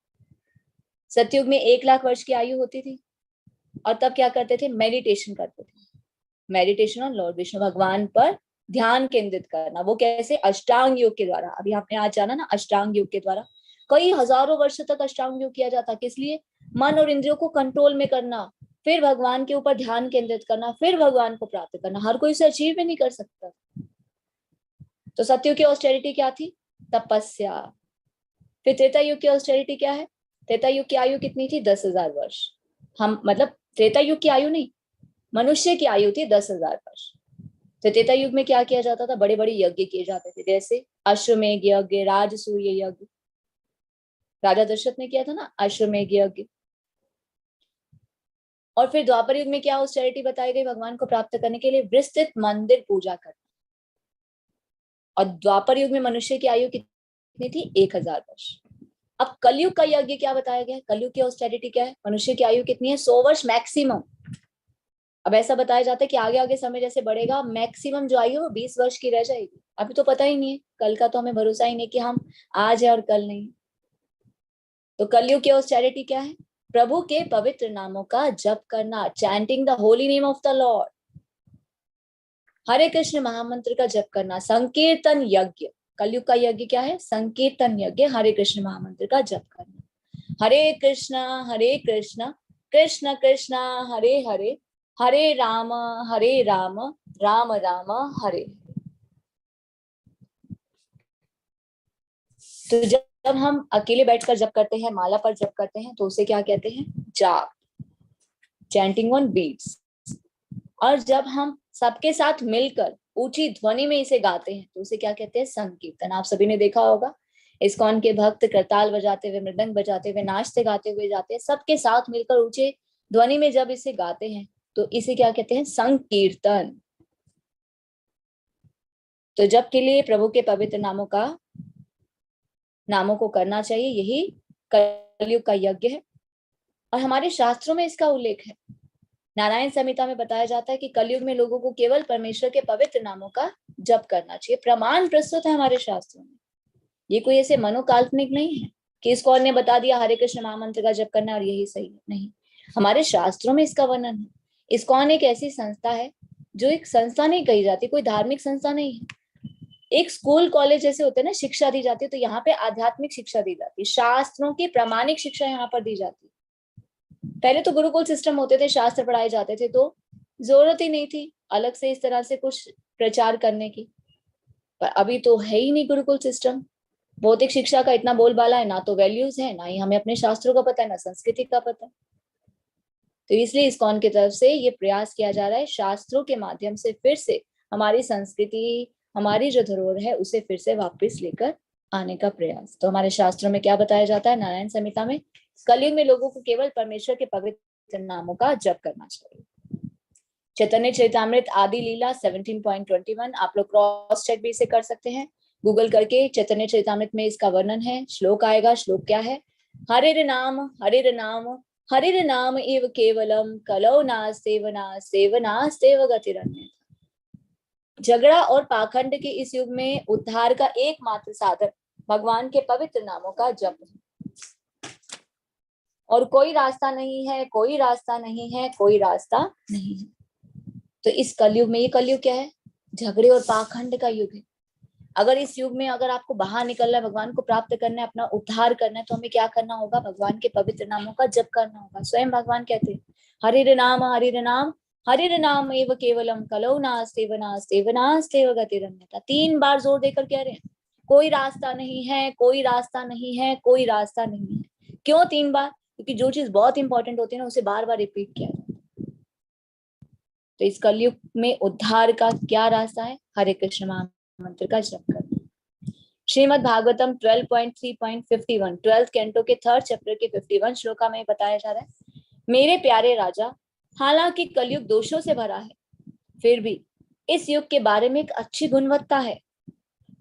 सत्ययुग में 1 लाख वर्ष की आयु होती थी और तब क्या करते थे? मेडिटेशन करते थे। मेडिटेशन और लॉर्ड विष्णु भगवान पर ध्यान केंद्रित करना। वो कैसे? अष्टांग योग के द्वारा। अभी आपने आज जाना ना, अष्टांग योग के द्वारा कई हजारों वर्ष तक अष्टांग योग किया जाता। किस लिए? मन और इंद्रियों को कंट्रोल में करना, फिर भगवान के ऊपर ध्यान केंद्रित करना, फिर भगवान को प्राप्त करना। हर कोई इसे अचीव भी नहीं कर सकता। तो सत्ययुग की ऑस्टेरिटी क्या थी? तपस्या। फिर त्रेता युग की ऑस्टेरिटी क्या है? त्रेता युग की आयु कितनी थी? 10,000 वर्ष। हम मतलब त्रेता युग की आयु नहीं, मनुष्य की आयु थी 10,000 वर्ष। तो त्रेता युग में क्या किया जाता था? बड़े बड़े यज्ञ किए जाते थे, जैसे अश्वमेघ यज्ञ, राजसूय यज्ञ। राजा दशरथ ने किया था ना अश्वमेघ यज्ञ। और फिर द्वापर युग में क्या ऑस्टेरिटी बताई गई भगवान को प्राप्त करने के लिए? विस्तृत मंदिर पूजा करना। और द्वापर युग में मनुष्य की आयु कितनी थी? 1,000 वर्ष। अब कलयुग का यज्ञ क्या बताया गया है? कलयुग की ऑस्टेरिटी क्या है? मनुष्य की आयु कितनी है? 100 वर्ष मैक्सिमम। अब ऐसा बताया जाता है कि आगे आगे समय जैसे बढ़ेगा, मैक्सिमम जो आयु वो 20 वर्ष की रह जाएगी। अभी तो पता ही नहीं है, कल का तो हमें भरोसा ही नहीं कि हम आज है और कल नहीं। तो कलयुग की ऑस्टेरिटी क्या है? प्रभु के पवित्र नामों का जप करना, chanting the holy name of the lord. Hare Krishna महामंत्र का जप करना, संकीर्तन यज्ञ। कलयुग का यज्ञ क्या है? संकीर्तन यज्ञ, हरे कृष्ण महामंत्र का जप करना। हरे कृष्ण कृष्ण कृष्ण हरे हरे, हरे राम राम राम हरे। तो जब हम अकेले बैठकर जप करते हैं, माला पर जप करते हैं, तो उसे क्या कहते हैं? जाप, चैंटिंग ऑन बीट्स। और जब हम सबके साथ मिलकर ऊंची ध्वनि में इसे गाते हैं तो उसे क्या कहते हैं? संकीर्तन। आप सभी ने देखा होगा, इस्कॉन के भक्त करताल बजाते हुए, मृदंग बजाते हुए, नाचते गाते हुए जाते हैं, सबके साथ मिलकर ऊंचे ध्वनि में जब इसे गाते हैं तो इसे क्या कहते हैं? संकीर्तन। तो जब के लिए प्रभु के पवित्र नामों को करना चाहिए, यही कलयुग का यज्ञ है। और हमारे शास्त्रों में इसका उल्लेख है। नारायण संहिता में बताया जाता है कि कलयुग में लोगों को केवल परमेश्वर के पवित्र नामों का जप करना चाहिए। प्रमाण प्रस्तुत है हमारे शास्त्रों में। ये कोई ऐसे मनोकाल्पनिक नहीं है कि इस्कॉन ने बता दिया हरे कृष्ण महामंत्र का जप करना और यही सही है। नहीं, हमारे शास्त्रों में इसका वर्णन है। इस्कॉन एक ऐसी संस्था है जो एक संस्था नहीं कही जाती, कोई धार्मिक संस्था नहीं है। एक स्कूल कॉलेज जैसे होते हैं ना, शिक्षा दी जाती है, तो यहाँ पे आध्यात्मिक शिक्षा दी जाती है, शास्त्रों की प्रामाणिक शिक्षा यहाँ पर दी जाती है। पहले तो गुरुकुल सिस्टम होते थे, शास्त्र पढ़ाए जाते थे, तो जरूरत ही नहीं थी अलग से इस तरह से कुछ प्रचार करने की। पर अभी तो है ही नहीं गुरुकुल सिस्टम। भौतिक शिक्षा का इतना बोलबाला है, ना तो वैल्यूज है, ना ही हमें अपने शास्त्रों का पता है, ना संस्कृति का पता है। तो इसलिए इस्कॉन की तरफ से ये प्रयास किया जा रहा है, शास्त्रों के माध्यम से फिर से हमारी संस्कृति, हमारी जो धरोहर है उसे फिर से वापस लेकर आने का प्रयास। तो हमारे शास्त्रों में क्या बताया जाता है? नारायण संहिता में कलयुग में लोगों को केवल परमेश्वर के पवित्र नामों का जप करना चाहिए। चैतन्य चरितामृत आदि लीला 17.21, आप लोग क्रॉस चेक भी इसे कर सकते हैं गूगल करके। चैतन्य चरितामृत में इसका वर्णन है, श्लोक आएगा। श्लोक क्या है? हरिर नाम हरिर नाम एव केवलम, कलौ नास्तेव नास्तेव नास्तेव गतिरन्यथा। झगड़ा और पाखंड के इस युग में उद्धार का एकमात्र साधन भगवान के पवित्र नामों का जप है। और कोई रास्ता नहीं है, कोई रास्ता नहीं है, कोई रास्ता नहीं है। तो इस कलयुग में, ये कलयुग क्या है? झगड़े और पाखंड का युग है। अगर इस युग में अगर आपको बाहर निकलना है, भगवान को प्राप्त करना है, अपना उद्धार करना है, तो हमें क्या करना होगा? भगवान के पवित्र नामों का जप करना होगा। स्वयं भगवान कहते हैं हरिर नाम एव केवलम, कलौ नास्तेव नास्तेव नास्तेव गतिरन्यथा। 3 बार जोर देकर कह रहे हैं, कोई रास्ता नहीं है, कोई रास्ता नहीं है, कोई रास्ता नहीं है। क्यों 3 बार? क्योंकि जो चीज बहुत इंपॉर्टेंट होती है ना, उसे बार बार रिपीट किया जाता है। तो इस कलयुग में उद्धार का क्या रास्ता है? हरे कृष्ण महामंत्र का जप करना। श्रीमद् भागवतम 12.3.51, 12th कैंटो के 3rd चैप्टर के 51 श्लोका में बताया जा रहा है, मेरे प्यारे राजा, हालांकि कलयुग दोषों से भरा है, फिर भी इस युग के बारे में एक अच्छी गुणवत्ता है।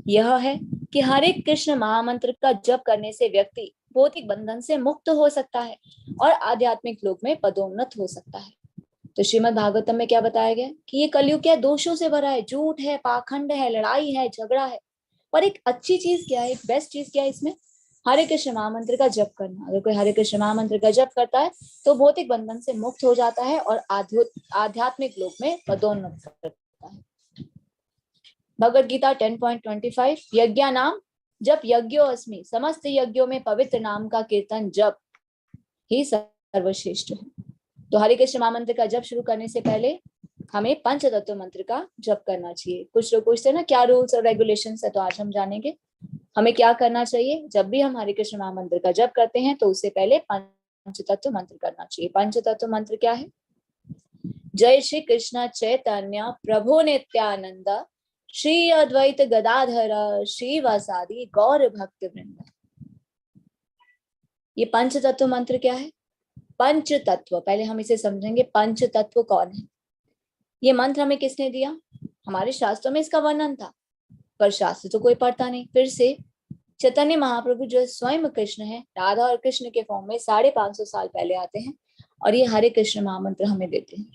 यह है कि हरे कृष्ण महामंत्र का जप करने से व्यक्ति भौतिक बंधन से मुक्त हो सकता है और आध्यात्मिक लोक में पदोन्नत हो सकता है। तो श्रीमद् भागवतम में क्या बताया गया कि ये कलयुग क्या है, दोषों से भरा है, झूठ है, पाखंड है, लड़ाई है, झगड़ा है। पर एक अच्छी चीज क्या है, एक बेस्ट चीज क्या है इसमें? हरे कृष्ण महामंत्र का जप करना। अगर कोई हरे कृष्ण महामंत्र का जप करता है तो भौतिक बंधन से मुक्त हो जाता है और आध्यात्मिक लोक में पदोन्नत करता है। भगवद गीता 10.25 यज्ञा नाम जप यज्ञो अस्मि, समस्त यज्ञों में पवित्र नाम का कीर्तन जप ही सर्वश्रेष्ठ है। तो हरे कृष्ण महामंत्र का जप शुरू करने से पहले हमें पंचतत्व मंत्र का जप करना चाहिए। कुछ लोग पूछते हैं ना क्या रूल्स और रेगुलेशंस है, तो आज हम जानेंगे हमें क्या करना चाहिए। जब भी हम हरे कृष्ण महामंत्र का जप करते हैं तो उससे पहले पंचतत्व मंत्र करना चाहिए। पंचतत्व मंत्र क्या है? जय श्री कृष्ण चैतन्य प्रभु नित्यानंद श्री अद्वैत गदाधर श्रीवासादि गौर भक्त वृंद। ये पंचतत्व मंत्र क्या है? पंच तत्व, पहले हम इसे समझेंगे। पंच तत्व कौन है? ये मंत्र हमें किसने दिया? हमारे शास्त्रों में इसका वर्णन था, पर शास्त्र तो कोई पढ़ता नहीं। फिर से चैतन्य महाप्रभु जो स्वयं कृष्ण है, राधा और कृष्ण के फॉर्म में 550 साल पहले आते हैं और ये हरे कृष्ण महामंत्र हमें देते हैं।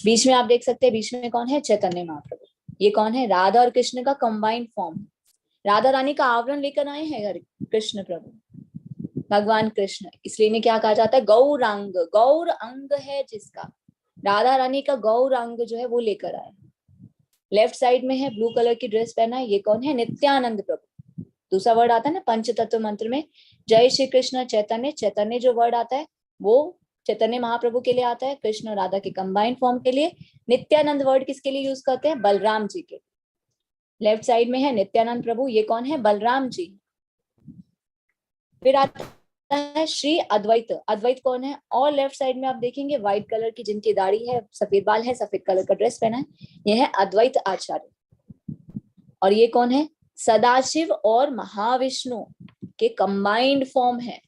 बीच में आप देख सकते हैं, बीच में कौन है? चैतन्य महाप्रभु। ये कौन है? राधा और कृष्ण का कंबाइंड फॉर्म। राधा रानी का आवरण लेकर आए हैं हरे कृष्ण प्रभु, भगवान कृष्ण। इसलिए इन्हें क्या कहा जाता है? गौरांग। गौर अंग है जिसका, राधा रानी का गौर अंग जो है वो लेकर आए। लेफ्ट साइड में है, ब्लू कलर की ड्रेस पहना है, ये कौन है? नित्यानंद प्रभु। दूसरा वर्ड आता है ना पंचतत्व मंत्र में, जय श्री कृष्ण चैतन्य। चैतन्य जो वर्ड आता है वो चैतन्य महाप्रभु के लिए आता है, कृष्ण और राधा के कंबाइंड फॉर्म के लिए। नित्यानंद वर्ड किसके लिए यूज करते हैं? बलराम जी के। लेफ्ट साइड में है नित्यानंद प्रभु, ये कौन है? बलराम जी। फिर आता है श्री अद्वैत। अद्वैत कौन है? और लेफ्ट साइड में आप देखेंगे व्हाइट कलर की, जिनकी दाढ़ी है, सफेद बाल है, सफेद कलर का ड्रेस पहना है, यह है अद्वैत आचार्य। और ये कौन है? सदाशिव और महाविष्णु के कंबाइंड फॉर्म है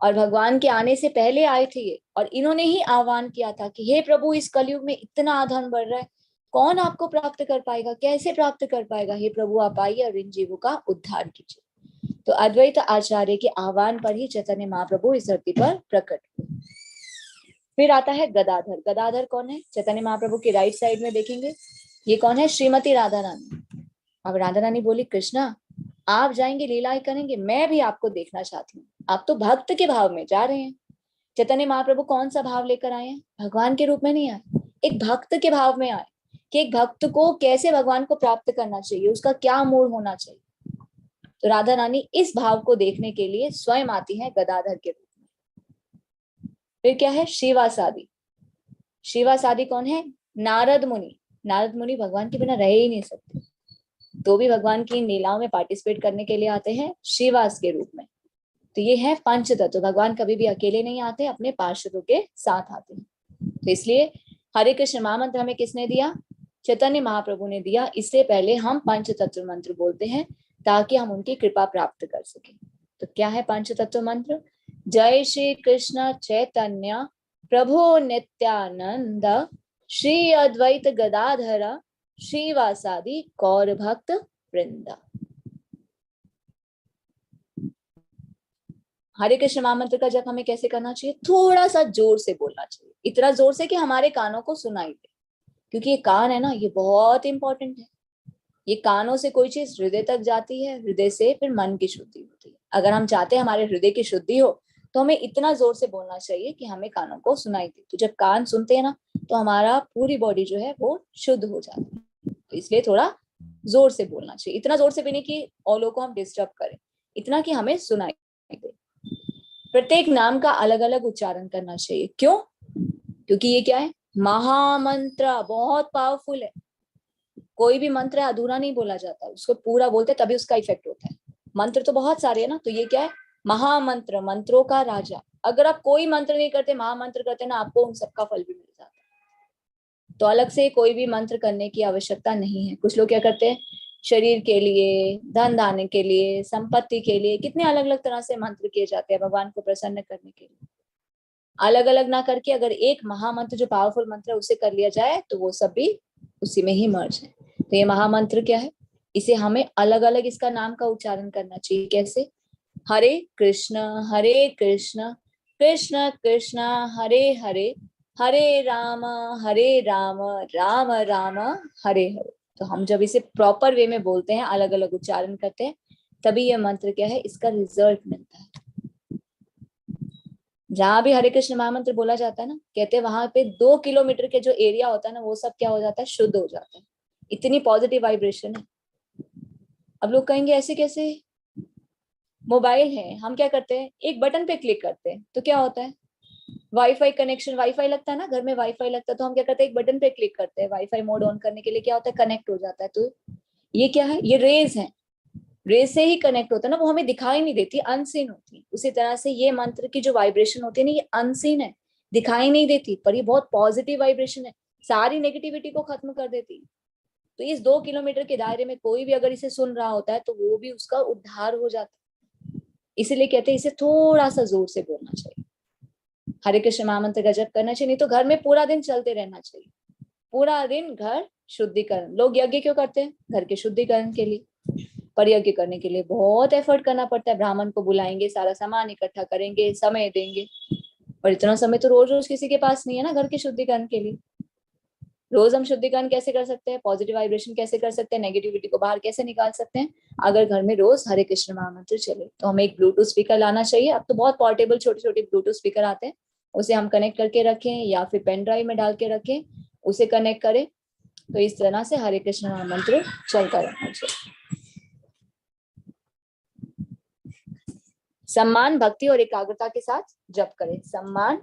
और भगवान के आने से पहले आए थे ये। और इन्होंने ही आह्वान किया था कि हे प्रभु, इस कलयुग में इतना अधर्म बढ़ रहा है, कौन आपको प्राप्त कर पाएगा, कैसे प्राप्त कर पाएगा? हे प्रभु आप आइए और इन जीवों का उद्धार कीजिए। तो अद्वैत आचार्य के आह्वान पर ही चैतन्य महाप्रभु इस धरती पर प्रकट हुए। फिर आता है गदाधर। गदाधर कौन है? चैतन्य महाप्रभु के राइट साइड में देखेंगे, ये कौन है? श्रीमती राधा रानी। अब राधा रानी बोली, कृष्णा आप जाएंगे, लीलाएं करेंगे, मैं भी आपको देखना चाहती हूँ। आप तो भक्त के भाव में जा रहे हैं। चैतन्य महाप्रभु कौन सा भाव लेकर आए हैं? भगवान के रूप में नहीं आए, एक भक्त के भाव में आए कि एक भक्त को कैसे भगवान को प्राप्त करना चाहिए, उसका क्या मूड होना चाहिए। तो राधा रानी इस भाव को देखने के लिए स्वयं आती है गदाधर के रूप में। फिर क्या है? श्रीवासादि। श्रीवासादि कौन है? नारद मुनि। नारद मुनि भगवान के बिना रह ही नहीं सकते, तो भी भगवान की लीलाओं में पार्टिसिपेट करने के लिए आते हैं श्रीवास के रूप में। तो ये है पंचतत्व। भगवान कभी भी अकेले नहीं आते, अपने पार्षदों के साथ आते हैं। तो इसलिए हरे कृष्ण महामंत्र हमें किसने दिया? चैतन्य महाप्रभु ने दिया। इससे पहले हम पंचतत्व मंत्र बोलते हैं ताकि हम उनकी कृपा प्राप्त कर सके। तो क्या है पंचतत्व मंत्र? जय श्री कृष्ण चैतन्य प्रभु नित्यानंद श्री अद्वैत गदाधर श्रीवासादि गौर भक्त वृंदा। हरे कृष्ण महामंत्र का जप हमें कैसे करना चाहिए? थोड़ा सा जोर से बोलना चाहिए, इतना जोर से कि हमारे कानों को सुनाई दे, क्योंकि ये कान है ना, ये बहुत इंपॉर्टेंट है। ये कानों से कोई चीज हृदय तक जाती है, हृदय से फिर मन की शुद्धि होती है। अगर हम चाहते हैं हमारे हृदय की शुद्धि हो तो हमें इतना जोर से बोलना चाहिए कि हमें कानों को सुनाई दे। तो जब कान सुनते हैं ना तो हमारा पूरी बॉडी जो है वो शुद्ध हो जाती है। तो इसलिए थोड़ा जोर से बोलना चाहिए, इतना जोर से भी नहीं कि औरों को हम डिस्टर्ब करें, इतना कि हमें सुनाई दे। प्रत्येक नाम का अलग अलग उच्चारण करना चाहिए। क्यों? क्योंकि ये क्या है? महामंत्र, बहुत पावरफुल है। कोई भी मंत्र है अधूरा नहीं बोला जाता, उसको पूरा बोलते तभी उसका इफेक्ट होता है। मंत्र तो बहुत सारे है ना, तो ये क्या है? महामंत्र, मंत्रों का राजा। अगर आप कोई मंत्र नहीं करते, महामंत्र करते ना, आपको उन सबका फल भी मिल जाता है। तो अलग से कोई भी मंत्र करने की आवश्यकता नहीं है। कुछ लोग क्या करते हैं, शरीर के लिए, धन दाने के लिए, संपत्ति के लिए, कितने अलग अलग तरह से मंत्र किए जाते हैं भगवान को प्रसन्न करने के लिए। अलग अलग ना करके अगर एक महामंत्र जो पावरफुल मंत्र है उसे कर लिया जाए तो वो सब भी उसी में ही मर्ज है। तो ये महामंत्र क्या है? इसे हमें अलग अलग इसका नाम का उच्चारण करना चाहिए। कैसे? हरे कृष्ण कृष्ण कृष्ण हरे हरे, हरे राम राम राम राम हरे हरे। तो हम जब इसे प्रॉपर वे में बोलते हैं, अलग अलग उच्चारण करते हैं, तभी यह मंत्र क्या है, इसका रिजल्ट मिलता है। जहां भी हरे कृष्ण महामंत्र बोला जाता है ना, कहते हैं वहां पे 2 किलोमीटर के जो एरिया होता है ना, वो सब क्या हो जाता है, शुद्ध हो जाता है। इतनी पॉजिटिव वाइब्रेशन है। अब लोग कहेंगे ऐसे कैसे? मोबाइल है, हम क्या करते हैं, एक बटन पे क्लिक करते हैं तो क्या होता है, वाईफाई कनेक्शन, वाईफाई लगता है ना, घर में वाईफाई लगता है, तो हम क्या करते हैं, एक बटन पे क्लिक करते हैं, वाईफाई मोड ऑन करने के लिए क्या होता है, कनेक्ट हो जाता है। तो ये क्या है, ये रेज है, रेज से ही कनेक्ट होता है ना, वो हमें दिखाई नहीं देती, अनसीन होती। उसी तरह से ये मंत्र की जो वाइब्रेशन होती है ना, ये अनसीन है, दिखाई नहीं देती, पर ये बहुत पॉजिटिव वाइब्रेशन है, सारी नेगेटिविटी को खत्म कर देती है। तो इस 2 किलोमीटर के दायरे में कोई भी अगर इसे सुन रहा होता है तो वो भी उसका उद्धार हो जाता है। इसीलिए कहते हैं इसे थोड़ा सा जोर से बोलना चाहिए, हरे कृष्ण महामंत्र का जप करना चाहिए। नहीं तो घर में पूरा दिन चलते रहना चाहिए, पूरा दिन घर शुद्धिकरण। लोग यज्ञ क्यों करते हैं? घर के शुद्धिकरण के लिए। पर यज्ञ करने के लिए बहुत एफर्ट करना पड़ता है, ब्राह्मण को बुलाएंगे, सारा सामान इकट्ठा करेंगे, समय देंगे, और इतना समय तो रोज रोज किसी के पास नहीं है ना घर के शुद्धिकरण के लिए। रोज हम शुद्धिकरण कैसे कर सकते हैं, पॉजिटिव वाइब्रेशन कैसे कर सकते हैं, नेगेटिविटी को बाहर कैसे निकाल सकते हैं, अगर घर में रोज हरे कृष्ण महामंत्र चले। तो हमें एक ब्लूटूथ स्पीकर लाना चाहिए। अब तो बहुत पोर्टेबल छोटे छोटे ब्लूटूथ स्पीकर आते हैं, उसे हम कनेक्ट करके रखें या फिर पेन ड्राइव में डाल के रखें, उसे कनेक्ट करें। तो इस तरह से हरे कृष्ण महामंत्र चलता रहना चाहिए। सम्मान, भक्ति और एकाग्रता के साथ जप करें। सम्मान,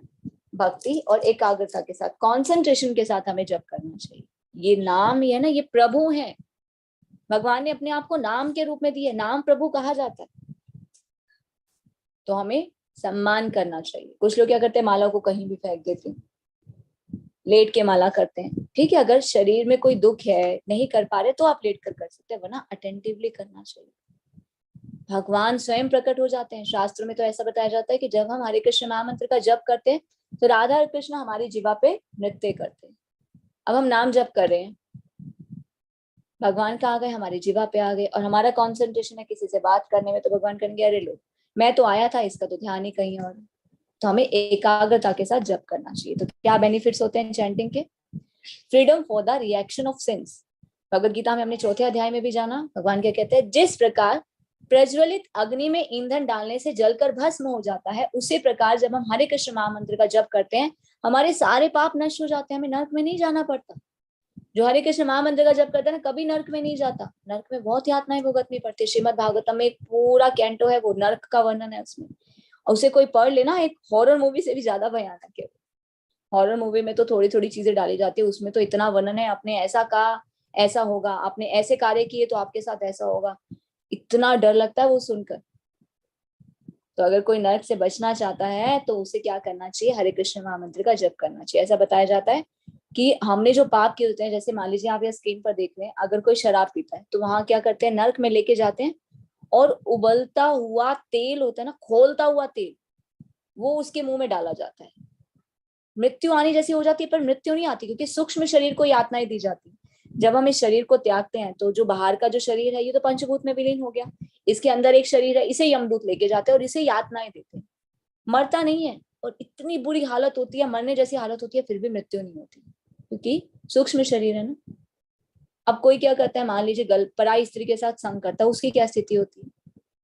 भक्ति और एकाग्रता के साथ, कंसंट्रेशन के साथ हमें जप करना चाहिए। ये नाम ही है ना, ये प्रभु है, भगवान ने अपने आप को नाम के रूप में दिए, नाम प्रभु कहा जाता है। तो हमें सम्मान करना चाहिए। कुछ लोग क्या करते हैं, माला को कहीं भी फेंक देते हैं, लेट के माला करते हैं। ठीक है, अगर शरीर में कोई दुख है, नहीं कर पा रहे, तो आप लेट कर सकते हैं, वरना अटेंटिवली करना चाहिए। भगवान स्वयं प्रकट हो जाते हैं। शास्त्रों में तो ऐसा बताया जाता है कि जब हम हरे कृष्ण महामंत्र का जप करते हैं तो राधा और कृष्ण हमारी जीवा पे नृत्य करते हैं। अब हम नाम जप कर रहे हैं, भगवान कहाँ गए, हमारी जीवा पे आ गए, और हमारा कॉन्सेंट्रेशन है किसी से बात करने में, तो भगवान कहेंगे अरे लो, मैं तो आया था, इसका तो ध्यान ही कहीं और। तो हमें एकाग्रता के साथ जप करना चाहिए। तो क्या बेनिफिट्स होते हैं चैंटिंग के? Freedom for the reaction of sins. Bhagavad Gita में हमने 4थे अध्याय में भी जाना, भगवान क्या कहते हैं, जिस प्रकार प्रज्वलित अग्नि में ईंधन डालने से जलकर भस्म हो जाता है, उसी प्रकार जब हम हरे कृष्ण महामंत्र का जप करते हैं, हमारे सारे पाप नष्ट हो जाते हैं, हमें नर्क में नहीं जाना पड़ता। जो हरे कृष्ण महामंत्र का जप करता है ना, कभी नर्क में नहीं जाता। नर्क में बहुत यातनाएं भुगतनी पड़ती है। श्रीमद भागवतम में एक पूरा कैंटो है, वो नर्क का वर्णन है उसमें, और उसे कोई पढ़ लेना, एक हॉरर मूवी से भी ज्यादा भयानक है। हॉरर मूवी में तो थोड़ी थोड़ी चीजें डाली जाती है, उसमें तो इतना वर्णन है, आपने ऐसा कहा ऐसा होगा, आपने ऐसे कार्य किए तो आपके साथ ऐसा होगा, इतना डर लगता है वो सुनकर। तो अगर कोई नरक से बचना चाहता है तो उसे क्या करना चाहिए, हरे कृष्ण महामंत्र का जप करना चाहिए। ऐसा बताया जाता है कि हमने जो पाप किए होते हैं, जैसे मान लीजिए आप यहाँ स्क्रीन पर देख रहे हैं, अगर कोई शराब पीता है तो वहां क्या करते हैं, नरक में लेके जाते हैं, और उबलता हुआ तेल होता है ना, खोलता हुआ तेल, वो उसके मुंह में डाला जाता है। मृत्यु आनी जैसी हो जाती है, पर मृत्यु नहीं आती, क्योंकि सूक्ष्म शरीर को यातनाएं दी जाती है। जब हम इस शरीर को त्यागते हैं तो जो बाहर का जो शरीर है, ये तो पंचभूत में विलीन हो गया, इसके अंदर एक शरीर है, इसे यमदूत लेके जाते हैं और इसे यातनाएं देते हैं। मरता नहीं है, और इतनी बुरी हालत होती है, मरने जैसी हालत होती है, फिर भी मृत्यु नहीं होती, क्योंकि सूक्ष्म शरीर है ना। अब कोई क्या करता है, मान लीजिए पराई स्त्री के साथ संग करता है, उसकी क्या स्थिति होती है,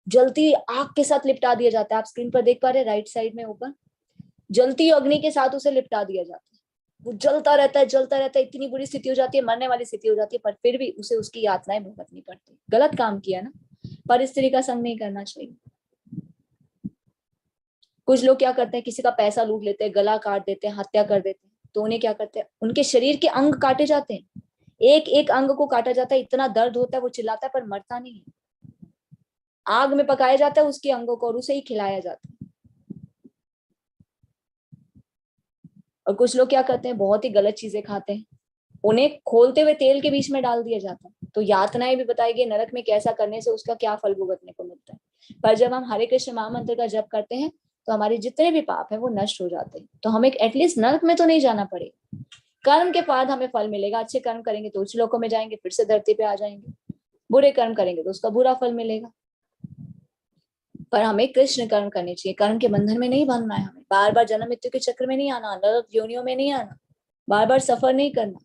जलती आग के साथ लिपटा दिया जाता है। आप स्क्रीन पर देख पा रहे हैं, राइट साइड में ऊपर, जलती अग्नि के साथ उसे लिपटा दिया जाता है। वो जलता रहता है, जलता रहता है, इतनी बुरी स्थिति हो जाती है, मरने वाली स्थिति हो जाती है, पर फिर भी उसे उसकी यातनाएं भुगतनी पड़ती। गलत काम किया ना, पर स्त्री का संग नहीं करना चाहिए। कुछ लोग क्या करते हैं, किसी का पैसा लूट लेते हैं, गला काट देते हैं, हत्या कर देते हैं, तो उन्हें क्या करते हैं, उनके शरीर के अंग काटे जाते हैं, एक एक अंग को काटा जाता है, इतना दर्द होता है, वो चिल्लाता है पर मरता नहीं है। आग में पकाया जाता है उसके अंगों को और उसे ही खिलाया जाता है। और कुछ लोग क्या करते हैं, बहुत ही गलत चीजें खाते हैं, उन्हें खोलते हुए तेल के बीच में डाल दिया जाता है। तो यातनाएं भी बताई गई, नरक में कैसा करने से उसका क्या फल भुगतने को मिलता है। पर जब हम हरे कृष्ण महामंत्र का जप करते हैं तो हमारे जितने भी पाप है वो नष्ट हो जाते हैं। तो हमें एटलीस्ट नरक में तो नहीं जाना पड़ेगा, कर्म के बाद हमें फल मिलेगा। अच्छे कर्म करेंगे तो उच्च लोकों में जाएंगे, फिर से धरती पे आ जाएंगे। बुरे कर्म करेंगे तो उसका बुरा फल मिलेगा। पर हमें कृष्ण कर्म करने चाहिए, कर्म के बंधन में नहीं बंधना है, हमें बार बार जन्म मृत्यु के चक्र में नहीं आना, अलग योनियों में नहीं आना, बार बार सफर नहीं करना,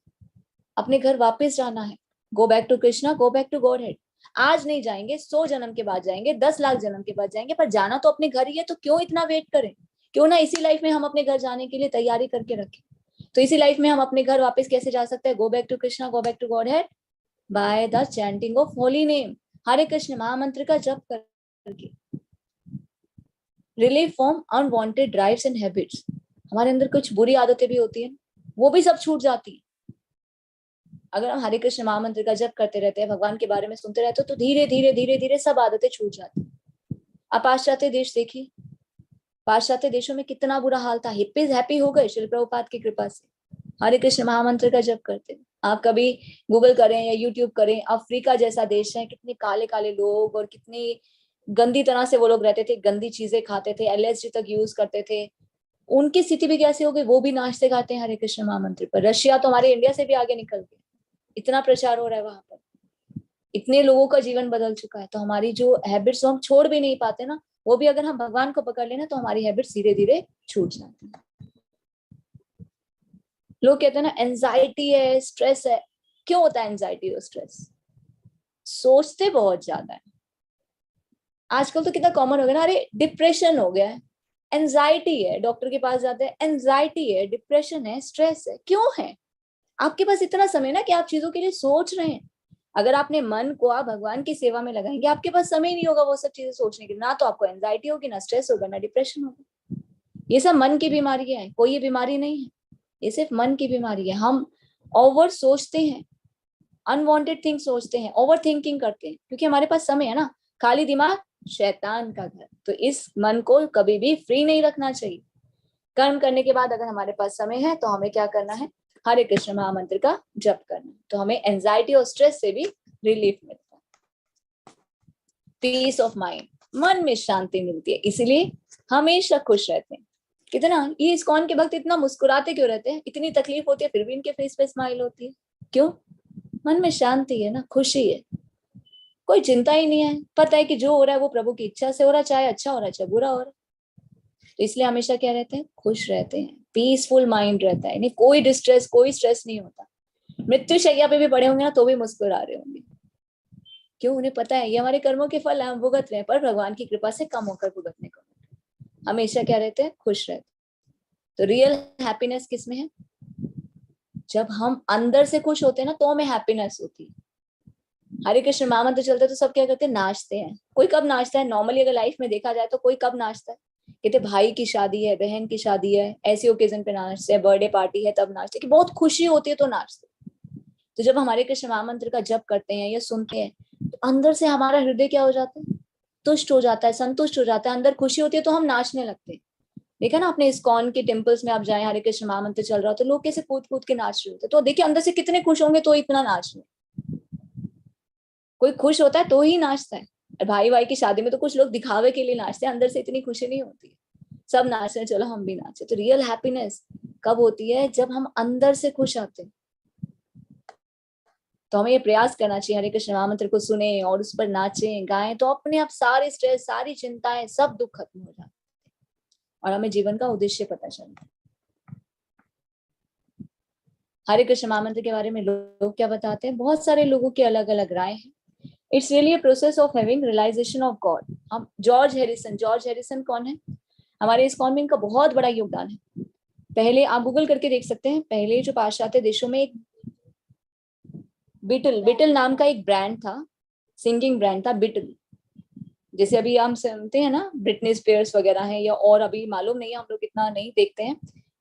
अपने घर वापस जाना है। Go back to Krishna, go back to Godhead. आज नहीं जाएंगे, 100 जन्म के बाद जाएंगे, 10 लाख जन्म के बाद जाएंगे, पर जाना तो अपने घर ही है, तो क्यों इतना वेट करें? क्यों ना इसी लाइफ में हम अपने घर जाने के लिए तैयारी करके रखें। तो इसी लाइफ में हम अपने घर वापस कैसे जा सकते हैं? Go back to Krishna, go back to godhead by the chanting of holy name, Hare Krishna महामंत्र का जप करके। Relieve from unwanted drives and habits, हमारे अंदर कुछ बुरी आदतें भी होती हैं, वो भी सब छूट जाती है। अगर हम हरे कृष्ण महामंत्र का जप करते रहते हैं, भगवान के बारे में सुनते रहते हो, तो धीरे धीरे धीरे धीरे सब आदतें छूट जाती हैं। आप पाश्चात्य देश देखिए, पाश्चात्य देशों में कितना बुरा हाल था, हिप्पीज हैप्पी हो गए श्रील प्रभुपाद की कृपा से, हरे कृष्ण महामंत्र का जप करते। आप कभी गूगल करें या यूट्यूब करें, अफ्रीका जैसा देश है, कितने काले काले लोग और कितनी गंदी तरह से वो लोग रहते थे, गंदी चीजें खाते थे, एलएसडी तक यूज करते थे। उनकी स्थिति भी कैसी हो गई, वो भी नाचते गाते हैं हरे कृष्ण महामंत्र पर। रशिया तो हमारे इंडिया से भी आगे निकल गया, इतना प्रचार हो रहा है वहां पर, इतने लोगों का जीवन बदल चुका है। तो हमारी जो हैबिट्स हम छोड़ भी नहीं पाते ना, वो भी अगर हम भगवान को पकड़ लेना तो हमारी हैबिट्स धीरे धीरे छूट जाती है। लोग कहते हैं ना एंजाइटी है, स्ट्रेस है। क्यों होता है एंजाइटी और स्ट्रेस? सोचते बहुत ज्यादा है। आजकल तो कितना कॉमन हो गया ना, अरे डिप्रेशन हो गया है, एंजाइटी है, डॉक्टर के पास जाते हैं, एंजाइटी है, डिप्रेशन है, स्ट्रेस है। क्यों है? आपके पास इतना समय ना कि आप चीजों के लिए सोच रहे हैं। अगर आपने मन को आप भगवान की सेवा में लगाएंगे, आपके पास समय नहीं होगा वो सब चीजें सोचने के लिए, ना तो आपको एंजाइटी होगी, ना स्ट्रेस होगा, ना डिप्रेशन होगा। ये सब मन की बीमारी है, कोई ये बीमारी नहीं है, ये सिर्फ मन की बीमारी है। हम ओवर सोचते हैं, अनवांटेड थिंग सोचते हैं, ओवर थिंकिंग करते हैं, क्योंकि हमारे पास समय है ना। खाली दिमाग शैतान का घर, तो इस मन को कभी भी फ्री नहीं रखना चाहिए। कर्म करने के बाद अगर हमारे पास समय है तो हमें क्या करना है? हरे कृष्ण महामंत्र का जप करना है, तो हमें एंजाइटी और स्ट्रेस से भी रिलीफ मिलता है, पीस ऑफ माइंड, मन में शांति मिलती है, इसीलिए हमेशा खुश रहते हैं। कितना ये इस्कॉन के भक्त इतना मुस्कुराते क्यों रहते हैं? इतनी तकलीफ होती है फिर भी इनके फेस पे स्माइल होती है। क्यों? मन में शांति है ना, खुशी है, कोई चिंता ही नहीं है, पता है कि जो हो रहा है वो प्रभु की इच्छा से हो रहा है, चाहे अच्छा हो रहा है चाहे बुरा हो रहा है। तो इसलिए हमेशा क्या रहते हैं? खुश रहते हैं, पीसफुल माइंड रहता है, नहीं कोई डिस्ट्रेस, कोई स्ट्रेस नहीं होता। मृत्यु शैया पे भी पड़े होंगे ना तो भी मुस्कुरा रहे होंगे। क्यों? उन्हें पता है ये हमारे कर्मों के फल हम भुगत रहे हैं, पर भगवान की कृपा से कम होकर भुगतने को। हमेशा क्या रहते हैं? खुश रहते हैं। तो रियल हैप्पीनेस किसमें है? जब हम अंदर से खुश होते हैं ना तो हमें हैप्पीनेस होती है। हरे कृष्ण महामंत्र चलते तो सब क्या करते हैं? नाचते हैं। कोई कब नाचता है नॉर्मली अगर लाइफ में देखा जाए तो? कोई कब नाचता है? कहते भाई की शादी है, बहन की शादी है, ऐसी ओकेजन पे नाचते हैं, बर्थडे पार्टी है तब नाचते हैं, कि बहुत खुशी होती है तो नाचते हैं। तो जब हमारे कृष्ण महामंत्र का जप करते हैं या सुनते हैं तो अंदर से हमारा हृदय क्या हो जाता है? तुष्ट हो जाता है, संतुष्ट हो जाता है, अंदर खुशी होती है तो हम नाचने लगते हैं। देखा ना आपने इस्कॉन के टेम्पल्स में आप जाए, हरे कृष्ण महामंत्र चल रहा हो तो लोग कैसे कूद कूद के नाच रहे होते, तो देखिए अंदर से कितने खुश होंगे तो इतना नाच रहे। कोई खुश होता है तो ही नाचता है। भाई भाई की शादी में तो कुछ लोग दिखावे के लिए नाचते हैं, अंदर से इतनी खुशी नहीं होती। सब नाच रहे, चलो हम भी नाचे। तो रियल हैप्पीनेस कब होती है? जब हम अंदर से खुश आते हैं। तो हमें ये प्रयास करना चाहिए हरे कृष्ण महामंत्र को सुने और उस पर नाचें गाएं, तो अपने आप सारे स्ट्रेस, सारी चिंताएं, सब दुख खत्म हो जाते हैं और हमें जीवन का उद्देश्य पता चलता है। हरे कृष्ण महामंत्र के बारे में लोग क्या बताते हैं? बहुत सारे लोगों की अलग अलग राय है। It's really a process of having realization of God. हम जॉर्ज हैरिसन कौन है? हमारे इस कॉन में इनका बहुत बड़ा योगदान है। पहले आप गूगल करके देख सकते हैं, पहले जो पाश्चात्य देशों में एक बिटल नाम का एक ब्रांड था, सिंगिंग ब्रांड था बिटल। जैसे अभी हम सुनते हैं ना ब्रिटनी स्पीयर्स वगैरह हैं, या और अभी मालूम नहीं है, हम लोग इतना नहीं देखते हैं